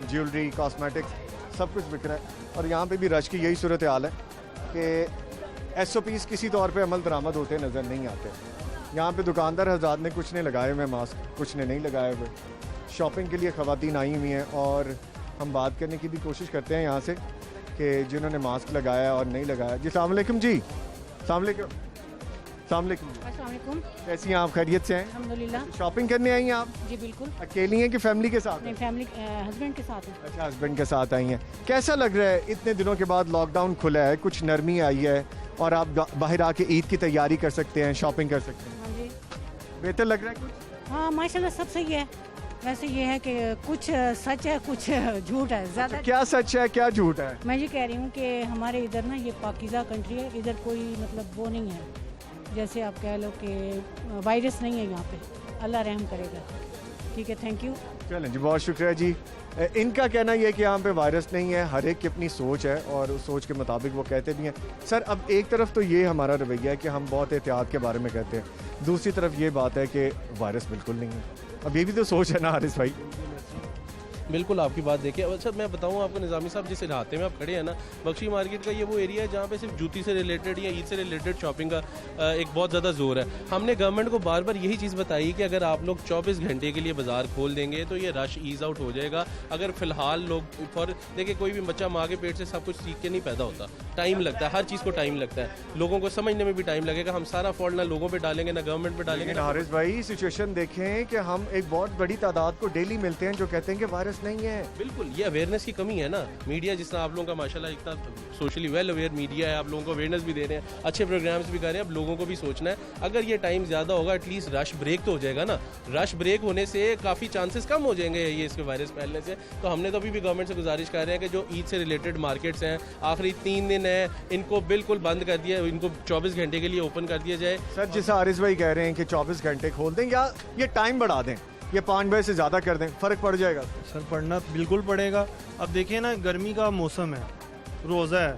ज्वेलरी, कॉस्मेटिक्स, सब कुछ बिक रहा है। और यहाँ पे भी रश की यही सूरत हाल है कि एसओपीज़ किसी तौर पे अमल दरामद होते नज़र नहीं आते। यहाँ पे दुकानदार हज़रात ने कुछ ने लगाए हुए मास्क, कुछ ने नहीं लगाए हुए। शॉपिंग के लिए ख़वातीन आई हुई हैं और हम बात करने की भी कोशिश करते हैं यहाँ से कि जिन्होंने मास्क लगाया और नहीं लगाया। जी अस्सलाम वालेकुम जी। अस्सलाम वालेकुम। अस्सलाम वालेकुम। अस्सलाम वालेकुम। कैसी हैं आप? खैरियत से हैं? अल्हम्दुलिल्लाह। शॉपिंग करने आई हैं आप? जी बिल्कुल। अकेली हैं कि फैमिली के साथ? नहीं, फैमिली हस्बैंड के साथ है। अच्छा, हस्बैंड के साथ आई हैं। कैसा लग रहा है इतने दिनों के बाद लॉकडाउन खुला है, कुछ नरमी आई है और आप बाहर आके ईद की तैयारी कर सकते हैं, शॉपिंग कर सकते हैं? हाँ जी। बेहतर लग रहा है कुछ? हाँ माशाल्लाह सब सही है। वैसे ये है कि कुछ सच है, कुछ झूठ है। ज़्यादा क्या सच है, क्या झूठ है? मैं ये कह रही हूँ कि हमारे इधर ना ये पाकीज़ा कंट्री है, इधर कोई मतलब वो नहीं है, जैसे आप कह लो कि वायरस नहीं है यहाँ पे। अल्लाह रहम करेगा। ठीक है, थैंक यू। चलें जी, बहुत शुक्रिया जी। इनका कहना यह है कि यहाँ पे वायरस नहीं है, हर एक की अपनी सोच है और उस सोच के मुताबिक वो कहते भी हैं। सर, अब एक तरफ तो ये हमारा रवैया है कि हम बहुत एहतियात के बारे में कहते हैं, दूसरी तरफ ये बात है कि वायरस बिल्कुल नहीं है। अब ये भी तो सोच है ना हारिस भाई? बिल्कुल आपकी बात देखिए। अच्छा मैं बताऊं आपको निज़ामी साहब, जिस इलाके में आप खड़े हैं ना, बख्शी मार्केट का ये वो एरिया है जहाँ पे सिर्फ जूती से रिलेटेड या ईद से रिलेटेड शॉपिंग का एक बहुत ज़्यादा जोर है। हमने गवर्नमेंट को बार बार यही चीज़ बताई कि अगर आप लोग 24 घंटे के लिए बाजार खोल देंगे तो ये रश ईज आउट हो जाएगा। अगर फ़िलहाल लोग फॉर देखिए, कोई भी बच्चा माँ के पेट से सब कुछ सीख के नहीं पैदा होता, टाइम लगता है, हर चीज़ को टाइम लगता है, लोगों को समझने में भी टाइम लगेगा। हम सारा फॉल्ट ना लोगों पर डालेंगे ना गवर्नमेंट पर डालेंगे। हारिस भाई, सिचुएशन देखें कि हम एक बहुत बड़ी तादाद को डेली मिलते हैं जो कहते हैं कि वायरस नहीं है। बिल्कुल, ये अवेयरनेस की कमी है ना। मीडिया जिस तरह आप लोगों का माशाल्लाह इतना सोशली वेल अवेयर मीडिया है, आप लोगों को अवेयरनेस भी दे रहे हैं, अच्छे प्रोग्राम्स भी कर रहे हैं। अब लोगों को भी सोचना है, अगर ये टाइम ज़्यादा होगा एटलीस्ट रश ब्रेक तो हो जाएगा ना। रश ब्रेक होने से काफ़ी चांसेस कम हो जाएंगे ये इसके वायरस फैलने से। तो हमने तो अभी भी गवर्नमेंट से गुजारिश कर रहे हैं कि जो ईद से रिलेटेड मार्केट्स हैं, आखिरी 3 दिन है, इनको बिल्कुल बंद कर दिया, इनको 24 घंटे के लिए ओपन कर दिया जाए। सर, जैसा हारिस भाई कह रहे हैं कि 24 घंटे खोल दें या ये टाइम बढ़ा दें, ये 5 बजे से ज़्यादा कर दें, फ़र्क पड़ जाएगा? सर पढ़ना बिल्कुल पड़ेगा। अब देखिए ना, गर्मी का मौसम है, रोज़ा है,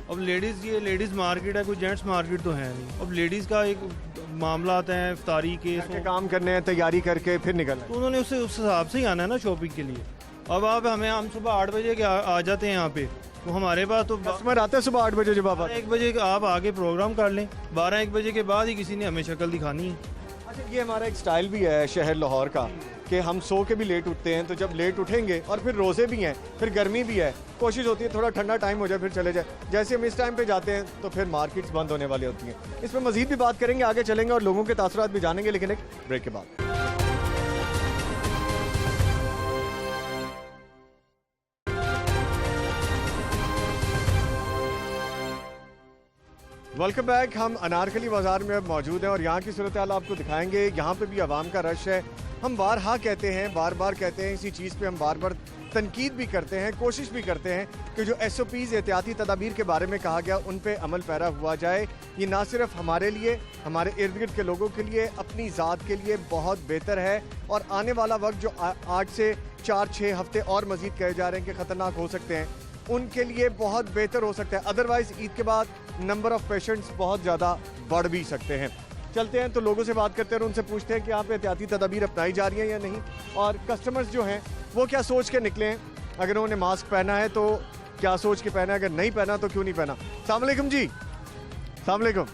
अब ये लेडीज़ मार्केट है, कोई जेंट्स मार्केट तो है नहीं। अब लेडीज़ का एक मामला आता है, इफ्तारी के काम करने हैं, तैयारी करके फिर निकलना, तो उन्होंने उस हिसाब से ही आना है ना शॉपिंग के लिए। अब हम सुबह 8 बजे के आ जाते हैं यहाँ पे, तो हमारे पास तो कस्टमर आते हैं सुबह 8 बजे। जब आप 1 बजे आप आगे प्रोग्राम कर लें, 12-1 बजे के बाद ही किसी ने हमें शक्ल दिखानी है। अच्छा, ये हमारा एक स्टाइल भी है शहर लाहौर का कि हम सो के भी लेट उठते हैं, तो जब लेट उठेंगे और फिर रोज़े भी हैं, फिर गर्मी भी है, कोशिश होती है थोड़ा ठंडा टाइम हो जाए फिर चले जाए। जैसे हम इस टाइम पे जाते हैं तो फिर मार्केट्स बंद होने वाली होती हैं। इस पर मज़ीद भी बात करेंगे, आगे चलेंगे और लोगों के तासुरात भी जानेंगे, लेकिन एक ब्रेक के बाद। Welcome back. हम अनारकली बाज़ार में अब मौजूद हैं और यहाँ की सूरत हाल आपको दिखाएंगे। यहाँ पे भी आवाम का रश है। हम बार कहते हैं, बार बार कहते हैं इसी चीज़ पे, हम बार बार तनकीद भी करते हैं, कोशिश भी करते हैं कि जो SOPs एहतियाती तदाबीर के बारे में कहा गया उन पे अमल पैरा हुआ जाए। ये ना सिर्फ हमारे लिए, हमारे इर्द गिर्द के लोगों के लिए, अपनी ज़ात के लिए बहुत बेहतर है। और आने वाला वक्त जो 8 से 4-6 हफ्ते और मज़ीद कहे जा रहे हैं कि ख़तरनाक हो सकते हैं, उनके लिए बहुत बेहतर हो सकता है। अदरवाइज ईद के बाद नंबर ऑफ पेशेंट्स बहुत ज़्यादा बढ़ भी सकते हैं। चलते हैं तो लोगों से बात करते हैं और उनसे पूछते हैं कि यहाँ पे एहतियाती तदाबीर अपनाई जा रही हैं या नहीं, और कस्टमर्स जो हैं वो क्या सोच के निकले हैं। अगर उन्होंने मास्क पहना है तो क्या सोच के पहना है, अगर नहीं पहना तो क्यों नहीं पहना। अस्सलाम वालेकुम जी। अस्सलाम वालेकुम।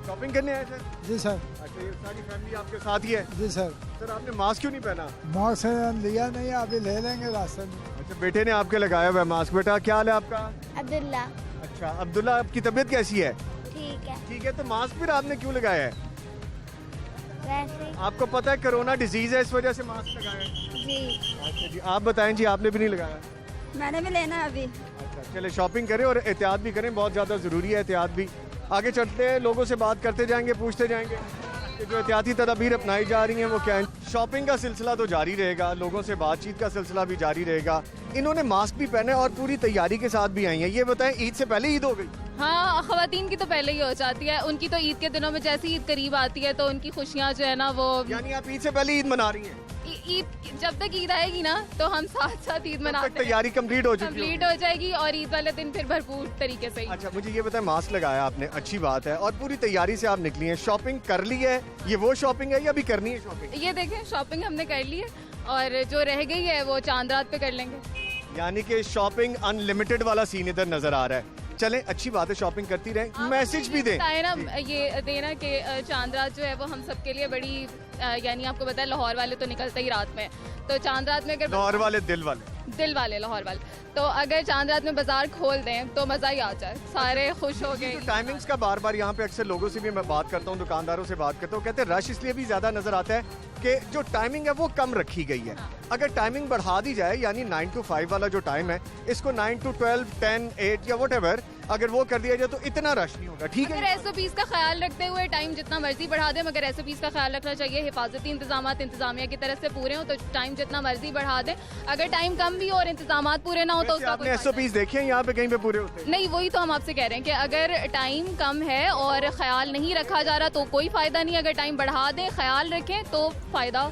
शॉपिंग करने आए थे? जी सर। अच्छा, ये सारी फैमिली आपके साथ ही है? जी सर। सर आपने मास्क क्यों नहीं पहना? मास्क लिया नहीं, अभी ले लेंगे रास्ते में। अच्छा, बेटे ने आपके लगाया हुआ है मास्क। बेटा क्या हाल है आपका? अब्दुल्ला। अच्छा अब्दुल्ला, आपकी तबीयत कैसी है? ठीक है। ठीक है, तो मास्क फिर आपने क्यों लगाया है? वैसे आपको पता है कोरोना डिजीज है, इस वजह से मास्क लगाया है? जी। अच्छा जी, आप बताएं जी, आपने भी नहीं लगाया? मैंने भी लेना है अभी। अच्छा चले, शॉपिंग करें और एहतियात भी करें, बहुत ज़्यादा ज़रूरी है एहतियात भी। आगे चलते हैं, लोगों से बात करते जाएंगे, पूछते जाएंगे कि जो एहतियाती तदाबीर अपनाई जा रही हैं वो क्या है। शॉपिंग का सिलसिला तो जारी रहेगा, लोगों से बातचीत का सिलसिला भी जारी रहेगा। इन्होंने मास्क भी पहने और पूरी तैयारी के साथ भी आई हैं। ये बताएं, ईद से पहले ईद हो गई? हाँ, खवातीन की तो पहले ही हो जाती है। उनकी तो ईद के दिनों में जैसे ईद करीब आती है तो उनकी खुशियाँ जो है ना वो, यानी आप ईद से पहले ईद मना रही हैं? ईद जब तक ईद आएगी ना तो हम साथ साथ ईद मनाते हैं। तैयारी कंप्लीट हो चुकी है? कंप्लीट हो जाएगी और ईद वाले दिन फिर भरपूर तरीके से। अच्छा मुझे ये बताएं, मास्क लगाया आपने, अच्छी बात है, और पूरी तैयारी से आप निकली हैं, शॉपिंग कर ली है? ये वो शॉपिंग है या अभी करनी है शॉपिंग? ये देखें, शॉपिंग हमने कर ली है और जो रह गई है वो चांद रात पे कर लेंगे। यानी कि शॉपिंग अनलिमिटेड वाला सीन इधर नजर आ रहा है। चलें, अच्छी बात है, शॉपिंग करती रहें, मैसेज भी दें। ना ये देना कि चांद रात जो है वो हम सबके लिए बड़ी, यानी आपको पता है लाहौर वाले तो निकलते ही रात में, तो चांद रात में अगर लाहौर वाले दिल वाले लाहौर वाले, तो अगर चांद रात में बाजार खोल दें तो मजा ही आ जाए, सारे खुश हो गए। तो टाइमिंग्स का बार बार यहाँ पे अक्सर लोगों से भी मैं बात करता हूँ, दुकानदारों से बात करता हूँ, कहते हैं रश इसलिए भी ज्यादा नजर आता है कि जो टाइमिंग है वो कम रखी गई है। अगर टाइमिंग बढ़ा दी जाए, यानी 9 to 5 वाला जो टाइम है, इसको 9 to 12, 10, 8 या व्हाटएवर अगर वो कर दिया जाए तो इतना रश नहीं होगा। ठीक है, अगर SOPs का ख्याल रखते हुए टाइम जितना मर्जी बढ़ा दें, मगर SOPs का ख्याल रखना चाहिए, हिफाजती इंतजामात इंतजामिया की तरफ से पूरे हों तो टाइम जितना मर्जी बढ़ा दें। अगर टाइम कम भी हो और इंतजामात पूरे ना हो तो उसका आपने SOPs देखे हैं यहाँ पे कहीं पे पूरे होते हैं? नहीं, वही तो हम आपसे कह रहे हैं कि अगर टाइम कम है और ख्याल नहीं रखा जा रहा तो कोई फायदा नहीं। अगर टाइम बढ़ा दें, ख्याल रखें तो फायदा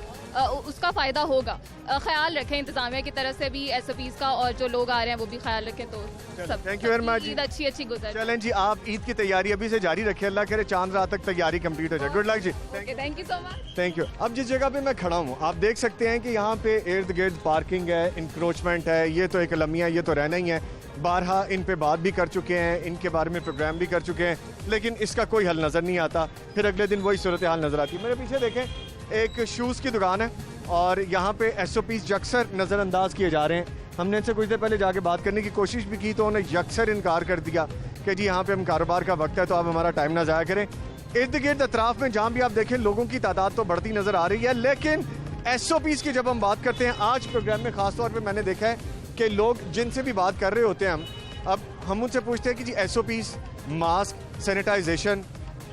उसका फ़ायदा होगा। ख्याल रखें इंतजामिया की तरफ से भी SOPs का, और जो लोग आ रहे हैं वो भी ख्याल रखें तो सब। Thank you very much. Eid अच्छी गुजरे। चलें जी, आप ईद की तैयारी अभी से जारी रखें, अल्लाह करे चांद रात तक तैयारी कंप्लीट हो जाए। Good luck ji. Thank you so much. Thank you. अब जिस जगह पे मैं खड़ा हूँ आप देख सकते हैं कि यहाँ पे इर्द गिर्द पार्किंग है, इंक्रोचमेंट है, ये तो एक लम्हा है, ये तो रहना ही है। बारहा इन पे बात भी कर चुके हैं, इनके बारे में प्रोग्राम भी कर चुके हैं, लेकिन इसका कोई हल नज़र नहीं आता। फिर अगले दिन वही सूरत हाल नज़र आती है। मेरे पीछे देखें, एक शूज़ की दुकान है और यहाँ पे SOPs अक्सर नज़रअंदाज किए जा रहे हैं। हमने इनसे कुछ देर पहले जाके बात करने की कोशिश भी की तो उन्होंने अक्सर इनकार कर दिया कि जी यहाँ पे हम कारोबार का वक्त है तो आप हमारा टाइम ना ज़ाया करें। इर्द गिर्द अतराफ में जहाँ भी आप देखें लोगों की तादाद तो बढ़ती नज़र आ रही है, लेकिन SOPs की जब हम बात करते हैं आज प्रोग्राम में ख़ास तौर पर मैंने देखा है कि लोग जिनसे भी बात कर रहे होते हैं हम उनसे पूछते हैं कि जी SOPs, मास्क, सैनिटाइजेशन,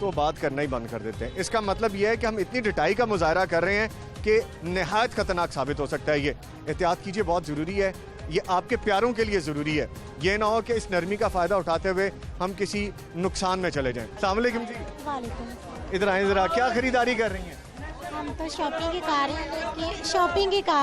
तो बात करना ही बंद कर देते हैं। इसका मतलब यह है कि हम इतनी डिटाई का मुजाहरा कर रहे हैं कि नहायत खतरनाक साबित हो सकता है। ये एहतियात कीजिए, बहुत ज़रूरी है, ये आपके प्यारों के लिए ज़रूरी है। ये ना हो कि इस नरमी का फ़ायदा उठाते हुए हम किसी नुकसान में चले जाएं। अस्सलाम वालेकुम जी। वालेकुम। इधर आए ज़रा, क्या खरीदारी कर रही हैं? हम तो शॉपिंग ही कर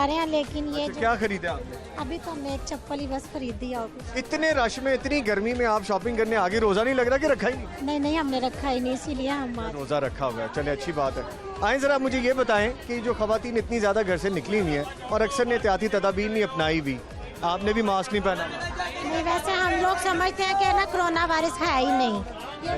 रहे हैं, लेकिन ये अच्छा, क्या खरीदा आपने? अभी तो हमने एक चप्पल ही बस खरीदी है और कुछ। इतने रश में, इतनी गर्मी में आप शॉपिंग करने आगे, रोज़ा नहीं लग रहा कि रखा ही नहीं? नहीं, हमने रखा ही नहीं, इसीलिए हम रोज़ा रखा हुआ है। चले, अच्छी बात है। आए ज़रा मुझे ये बताएं कि जो ख़वातीन इतनी ज़्यादा घर से निकली हुई हैं और अक्सर ने एहतियाती तदाबीर नहीं अपनाई हुई, आपने भी मास्क नहीं पहना? नहीं, वैसे हम लोग समझते हैं कि ना कोरोना वायरस है ही नहीं, ये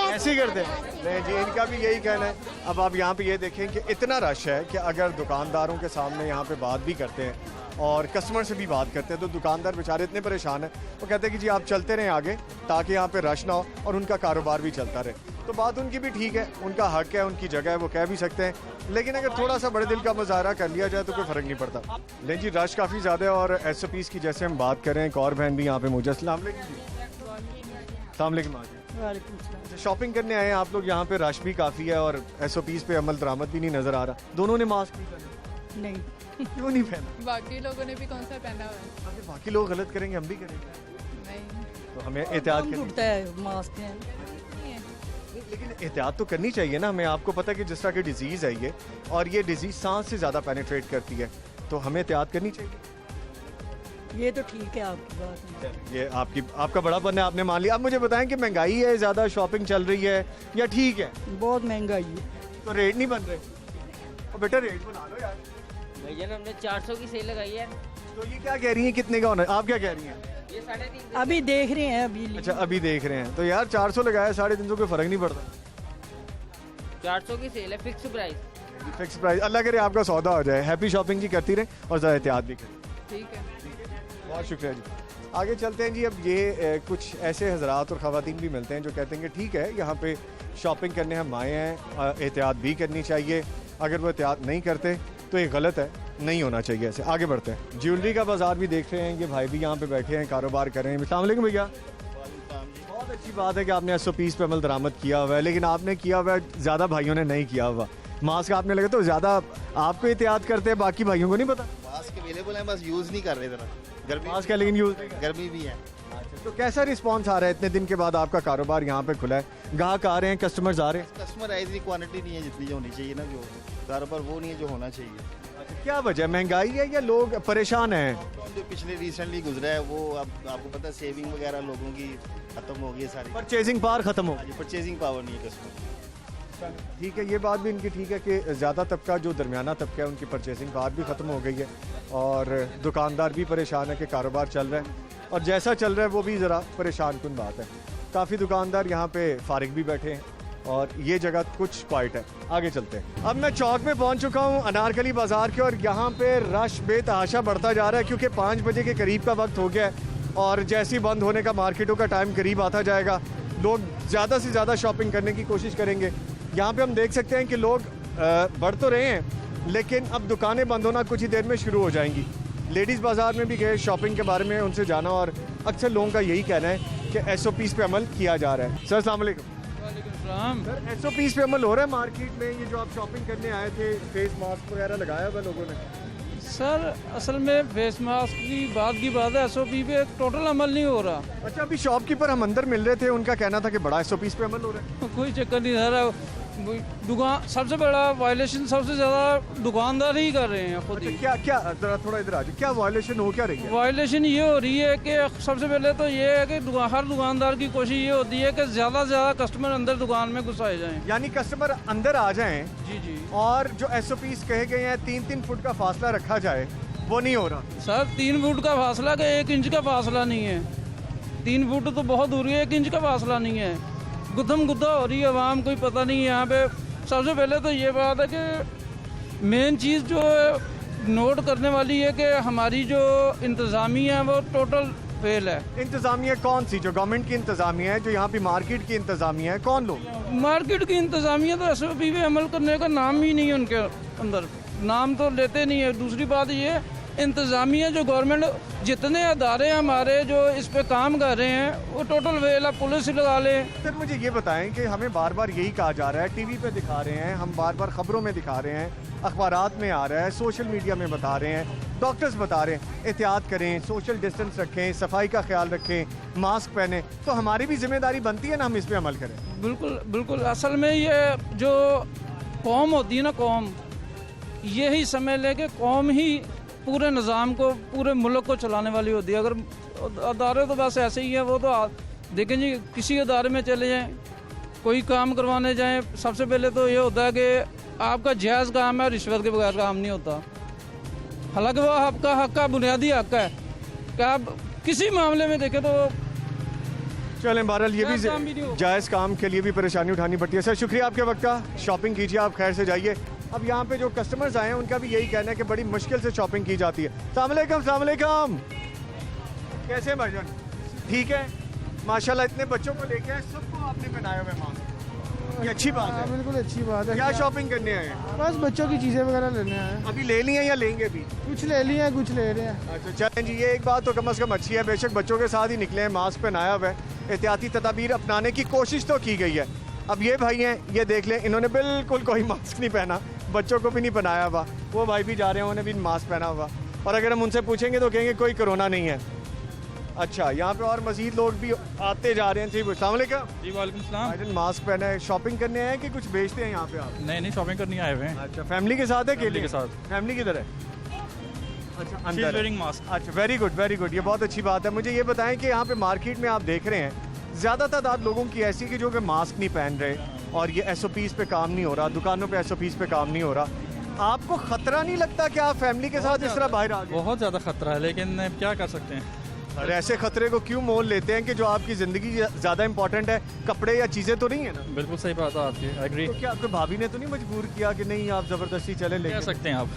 ऐसे ही करते हैं। नहीं जी, इनका भी यही कहना है। अब आप यहाँ पे ये देखें कि इतना रश है कि अगर दुकानदारों के सामने यहाँ पे बात भी करते हैं और कस्टमर से भी बात करते हैं तो दुकानदार बेचारे इतने परेशान हैं, वो कहते हैं कि जी आप चलते रहें आगे ताकि यहाँ पे रश ना हो और उनका कारोबार भी चलता रहे। तो बात उनकी भी ठीक है, उनका हक है, उनकी जगह है, वो कह भी सकते हैं, लेकिन अगर थोड़ा सा बड़े दिल का मुजाहरा कर लिया जाए तो कोई फ़र्क नहीं पड़ता। लेकिन जी रश काफ़ी ज़्यादा है और SOPs की जैसे हम बात करें, एक और बहन भी यहाँ पे मौजूद। अस्सलाम वालेकुम। शॉपिंग करने आए हैं आप लोग, यहाँ पे रश भी काफ़ी है और SOPs पे अमल दरामद भी नहीं नज़र आ रहा। दोनों ने मास्क नहीं पहना? नहीं। क्यों नहीं पहना? बाकी लोगों ने भी कौन सा पहना हुआ है? अगर बाकी लोग गलत करेंगे हम भी करेंगे? नहीं, तो हमें एहतियात करनी, मास्क है, लेकिन एहतियात तो करनी चाहिए ना हमें। आपको पता है कि जिस तरह की डिजीज़ है ये, और ये डिजीज़ सांस से ज़्यादा पेनिट्रेट करती है, तो हमें एहतियात करनी चाहिए। ये तो ठीक है आपकी बात। ये आपका बड़ापन है, आपने मान लिया। अब मुझे बताएं कि महंगाई है ज़्यादा, शॉपिंग चल रही है या ठीक है? बहुत महंगाई है तो रेट नहीं बन रहे। और बेटा रेट बना लो यार। भैया ने हमने 400 की सेल लगाई है। तो ये क्या कह रही है, कितने का होना है? आप क्या कह रही हैं? ये 350। अभी देख रहे हैं अभी। अच्छा अभी देख रहे हैं। तो यार 400 लगाया, 350 कोई फर्क नहीं पड़ता। 400 की सेल है, फिक्स प्राइस। Fix price. अल्लाह करे आपका सौदा हो जाए। हैप्पी शॉपिंग जी करती रहे और ज़रा एहतियात भी करें। ठीक है, बहुत शुक्रिया जी। आगे चलते हैं जी। अब ये कुछ ऐसे हजरात और ख़वातीन भी मिलते हैं जो कहते हैं कि ठीक है यहाँ पे शॉपिंग करने हम आए हैं, एहतियात भी करनी चाहिए। अगर वो एहतियात नहीं करते तो ये गलत है, नहीं होना चाहिए ऐसे। आगे बढ़ते हैं। ज्वेलरी का बाजार भी देख रहे हैं, ये भाई भी यहाँ पे बैठे हैं, कारोबार कर रहे हैं। अस्सलाम वालेकुम भैया। बहुत अच्छी बात है कि आपने SOPs पे अमल दरामद किया हुआ है, लेकिन आपने किया हुआ है, ज़्यादा भाइयों ने नहीं किया हुआ। मास्क आपने लगे तो ज़्यादा आपको एहतियात करते हैं, बाकी भाइयों को नहीं पता। मास्क अवेलेबल है, बस यूज़ नहीं कर रहे ज़रा। गर्मी मास्क है लेकिन यूज़ गर्मी भी है। तो कैसा रिस्पांस आ रहा है इतने दिन के बाद? आपका कारोबार यहाँ पे खुला है, ग्राहक आ रहे हैं, कस्टमर्स आ रहे हैं। कस्टमर इतनी क्वांटिटी नहीं है जितनी जो होनी चाहिए ना, जो कारोबार वो नहीं है जो होना चाहिए। क्या वजह, महंगाई है या लोग परेशान हैं? जो पिछले रिसेंटली गुजरा है वो अब आपको पता है, सेविंग वगैरह लोगों की खत्म हो गई है सारी। परचेजिंग पावर खत्म हो, परचेजिंग पावर नहीं है कस्टमर। ठीक है, ये बात भी इनकी ठीक है कि ज़्यादा तबका जो दरमियाना तबका है उनकी परचेजिंग पावर भी ख़त्म हो गई है और दुकानदार भी परेशान है कि कारोबार चल रहा है और जैसा चल रहा है वो भी ज़रा परेशान कुन बात है। काफ़ी दुकानदार यहाँ पे फारिग भी बैठे हैं और ये जगह कुछ क्वाइट है। आगे चलते हैं। अब मैं चौक में पहुँच चुका हूँ अनारकली बाज़ार के और यहाँ पे रश बेतहाशा बढ़ता जा रहा है क्योंकि 5 बजे के करीब का वक्त हो गया है और जैसे ही बंद होने का मार्केटों का टाइम करीब आता जाएगा, लोग ज़्यादा से ज़्यादा शॉपिंग करने की कोशिश करेंगे। यहाँ पे हम देख सकते हैं कि लोग बढ़ तो रहे हैं लेकिन अब दुकानें बंद होना कुछ ही देर में शुरू हो जाएंगी। लेडीज़ बाज़ार में भी गए शॉपिंग के बारे में उनसे जाना और अक्सर लोगों का यही कहना है कि SOPs पे अमल किया जा रहा है। सर अस्सलाम वालेकुम। सर SOPs पे अमल हो रहा है मार्केट में? ये जो आप शॉपिंग करने आए थे, फेस मास्क वगैरह लगाया हुआ लोगों ने? सर असल में फेस मास्क की बात है, SOP पे टोटल अमल नहीं हो रहा। अच्छा, अभी शॉपकीपर हम अंदर मिल रहे थे, उनका कहना था कि बड़ा SOPs पे अमल हो रहा है। कोई चक्कर नहीं सर, दुकान सबसे बड़ा वायलेशन सबसे ज़्यादा दुकानदार ही कर रहे हैं खुद ही। क्या क्या जरा थोड़ा इधर आ जाओ, क्या वायलेशन हो क्या रही है? वायलेशन ये हो रही है कि सबसे पहले तो ये है कि हर दुकानदार की कोशिश ये होती है कि ज़्यादा से ज़्यादा कस्टमर अंदर दुकान में घुसाए जाएं, यानी कस्टमर अंदर आ जाएं। जी जी। और जो SOPs कहे गए हैं 3-3 फुट का फासला रखा जाए, वो नहीं हो रहा। सर 3 फुट का फासला का 1 इंच का फासला नहीं है। 3 फुट तो बहुत दूर है, 1 इंच का फासला नहीं है। गुदम गुद्दा हो रही है आवाम, कोई पता नहीं है यहाँ पे। सबसे पहले तो ये बात है कि मेन चीज़ जो नोट करने वाली है कि हमारी जो इंतज़ामिया है वो टोटल फेल है। इंतज़ामिया कौन सी? जो गवर्नमेंट की इंतज़ामिया है, जो यहाँ पे मार्केट की इंतज़ामिया है, कौन लोग? मार्केट की इंतज़ामिया तो SOP पे अमल करने का नाम ही नहीं है उनके अंदर, नाम तो लेते नहीं है। दूसरी बात ये इंतज़ामिया जो गवर्नमेंट जितने अदारे हमारे जो इस पे काम कर रहे हैं वो टोटल फेल है। पुलिस लगा लें। सर मुझे ये बताएं कि हमें बार बार यही कहा जा रहा है, टीवी पे दिखा रहे हैं, हम बार बार खबरों में दिखा रहे हैं, अखबारात में आ रहा है, सोशल मीडिया में बता रहे हैं, डॉक्टर्स बता रहे हैं एहतियात करें, सोशल डिस्टेंस रखें, सफाई का ख्याल रखें, मास्क पहने। तो हमारी भी जिम्मेदारी बनती है ना हम इस पर अमल करें। बिल्कुल बिल्कुल। असल में ये जो कौम होती है ना, कौम यही समझ ले कि कौम ही पूरे निज़ाम को, पूरे मुल्क को चलाने वाली होती है। अगर अदारे तो बस ऐसे ही है, वो तो देखें जी, किसी अदारे में चले जाएं, कोई काम करवाने जाएं, सबसे पहले तो ये होता है कि आपका जायज़ काम है, रिश्वत के बगैर काम नहीं होता। हालांकि वो आपका हक का बुनियादी हक है कि आप किसी मामले में देखें तो। चलें, बहरहाल ये भी जायज़ काम के लिए भी परेशानी उठानी पड़ती है। सर शुक्रिया आपके वक्त का, शॉपिंग कीजिए, आप खैर से जाइए। अब यहाँ पे जो कस्टमर्स आए हैं उनका भी यही कहना है कि बड़ी मुश्किल से शॉपिंग की जाती है। अस्सलाम वालेकुम। कैसे हैं भाईजान? ठीक है माशाल्लाह। इतने बच्चों को लेके आए, सबको आपने पहनाया हुआ मास्क, ये अच्छी बात है। बिल्कुल अच्छी बात है। क्या शॉपिंग करने आए हैं? बस बच्चों की चीज़ें वगैरह लेने आए हैं। अभी ले ली हैं या लेंगे भी? कुछ ले लिए हैं, कुछ ले रहे हैं। अच्छा चलें जी, ये एक बात तो कम से कम अच्छी है, बेशक बच्चों के साथ ही निकले हैं, मास्क पहनाया हुआ है, एहतियाती तदाबीर अपनाने की कोशिश तो की गई है। अब ये भाई हैं, ये देख लें, इन्होंने बिल्कुल कोई मास्क नहीं पहना, बच्चों को भी नहीं पहनाया हुआ। वो भाई भी जा रहे हैं, उन्होंने भी मास्क पहना हुआ। और अगर हम उनसे पूछेंगे तो कहेंगे कोई कोरोना नहीं है। अच्छा, यहाँ पे और मजीद लोग भी आते जा रहे हैं। ठीक, अस्सलाम वालेकुम। जी वालेकुम सलाम। मास्क पहना है, शॉपिंग करने आए हैं कि कुछ बेचते हैं यहाँ पे आप? नहीं शॉपिंग करने आए हुए हैं। अच्छा, फैमिली के साथ है? फैमिली के साथ। फैमिली किधर है? अच्छा, अंदर वेयरिंग मास्क। अच्छा, वेरी गुड, ये बहुत अच्छी बात है। मुझे ये बताएं कि यहाँ पे मार्केट में आप देख रहे हैं ज़्यादा तादाद लोगों की ऐसी कि जो कि मास्क नहीं पहन रहे और ये SOPs पे काम नहीं हो रहा, दुकानों पे SOPs पे काम नहीं हो रहा। आपको खतरा नहीं लगता कि आप फैमिली के साथ इस तरह बाहर आ गए? बहुत ज़्यादा खतरा है, लेकिन क्या कर सकते हैं। और ऐसे खतरे को क्यों मोल लेते हैं कि जो आपकी ज़िंदगी ज़्यादा इंपॉर्टेंट है, कपड़े या चीज़ें तो नहीं है ना? बिल्कुल सही बात है आपकी, एग्री। तो क्या आपके भाभी ने तो नहीं मजबूर किया कि नहीं आप ज़बरदस्ती चले ले सकते हैं आप?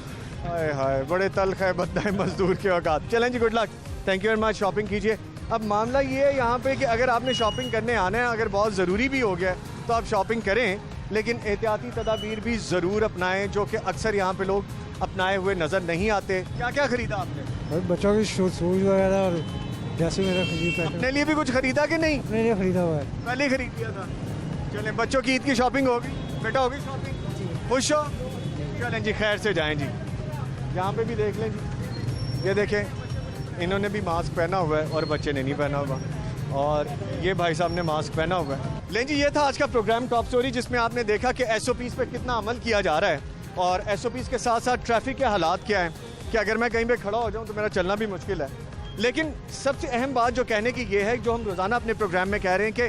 हाय हाय, बड़े तल्ख है बद्दा मजदूर के औकात। चलें जी, good luck, thank you very much, shopping कीजिए। अब मामला ये है यहाँ पे कि अगर आपने शॉपिंग करने आना है, अगर बहुत ज़रूरी भी हो गया तो आप शॉपिंग करें, लेकिन एहतियाती तदाबीर भी ज़रूर अपनाएं जो कि अक्सर यहाँ पे लोग अपनाए हुए नज़र नहीं आते। क्या क्या खरीदा आपने? बच्चों की शूज़ वगैरह और जैसे मेरा खरीदा। अपने लिए भी कुछ खरीदा कि नहीं? अपने लिए खरीदा हुआ है, पहले ही खरीद लिया था। चलें, बच्चों की ईद की शॉपिंग होगी, बेटा होगी शॉपिंग, खुश हो? चलें जी, खैर से जाएं जी। यहाँ पे भी देख लें जी, ये देखें, इन्होंने भी मास्क पहना हुआ है और बच्चे ने नहीं पहना हुआ, और ये भाई साहब ने मास्क पहना हुआ है। लेकिन जी, ये था आज का प्रोग्राम टॉप स्टोरी, जिसमें आपने देखा कि SOPs पे कितना अमल किया जा रहा है और SOPs के साथ साथ ट्रैफिक के हालात क्या हैं कि अगर मैं कहीं पे खड़ा हो जाऊँ तो मेरा चलना भी मुश्किल है। लेकिन सबसे अहम बात जो कहने की ये है, जो हम रोज़ाना अपने प्रोग्राम में कह रहे हैं कि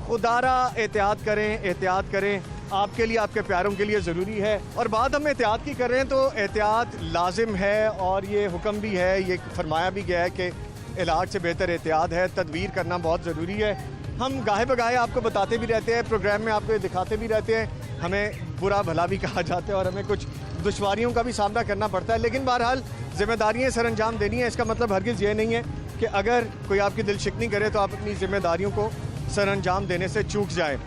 खुदारा एहतियात करें, आपके लिए, आपके प्यारों के लिए ज़रूरी है। और बात हम एहतियात की कर रहे हैं तो एहतियात लाजिम है, और ये हुक्म भी है, ये फरमाया भी गया है कि इलाज से बेहतर एहतियात है, तदबीर करना बहुत ज़रूरी है। हम गाहे बगाहे आपको बताते भी रहते हैं, प्रोग्राम में आपको दिखाते भी रहते हैं, हमें बुरा भला भी कहा जाता है और हमें कुछ दुश्वारियों का भी सामना करना पड़ता है, लेकिन बहरहाल जिम्मेदारियाँ सर अंजाम देनी है। इसका मतलब हरगिज़ ये नहीं है कि अगर कोई आपकी दिल शिकनी करे तो आप अपनी जिम्मेदारियों को सर अंजाम देने से चूक जाएं।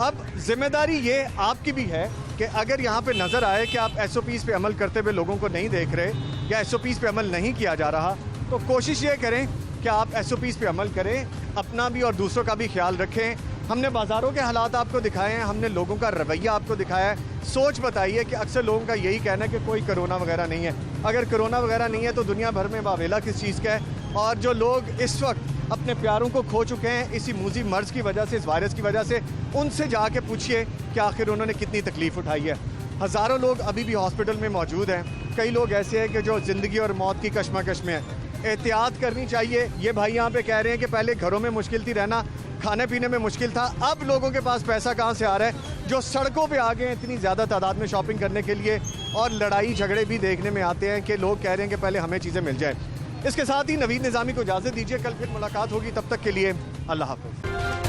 अब जिम्मेदारी ये आपकी भी है कि अगर यहाँ पे नज़र आए कि आप SOPs पे अमल करते हुए लोगों को नहीं देख रहे या SOPs पे अमल नहीं किया जा रहा, तो कोशिश ये करें कि आप SOPs पे अमल करें, अपना भी और दूसरों का भी ख्याल रखें। हमने बाज़ारों के हालात आपको दिखाए हैं, हमने लोगों का रवैया आपको दिखाया है। सोच बताइए कि अक्सर लोगों का यही कहना है कि कोई कोरोना वगैरह नहीं है। अगर कोरोना वगैरह नहीं है तो दुनिया भर में वावेला किस चीज़ का है? और जो लोग इस वक्त अपने प्यारों को खो चुके हैं इसी मूजी मर्ज़ की वजह से, इस वायरस की वजह से, उनसे जाके पूछिए कि आखिर उन्होंने कितनी तकलीफ़ उठाई है। हज़ारों लोग अभी भी हॉस्पिटल में मौजूद हैं, कई लोग ऐसे हैं कि जो ज़िंदगी और मौत की कशमकश में हैं। एहतियात करनी चाहिए। ये भाई यहाँ पे कह रहे हैं कि पहले घरों में मुश्किल थी रहना, खाने पीने में मुश्किल था, अब लोगों के पास पैसा कहाँ से आ रहा है जो सड़कों पे आ गए हैं इतनी ज़्यादा तादाद में शॉपिंग करने के लिए। और लड़ाई झगड़े भी देखने में आते हैं कि लोग कह रहे हैं कि पहले हमें चीज़ें मिल जाए। इसके साथ ही नवीद निज़ामी को इजाज़त दीजिए, कल फिर मुलाकात होगी, तब तक के लिए अल्लाह हाफ़िज़।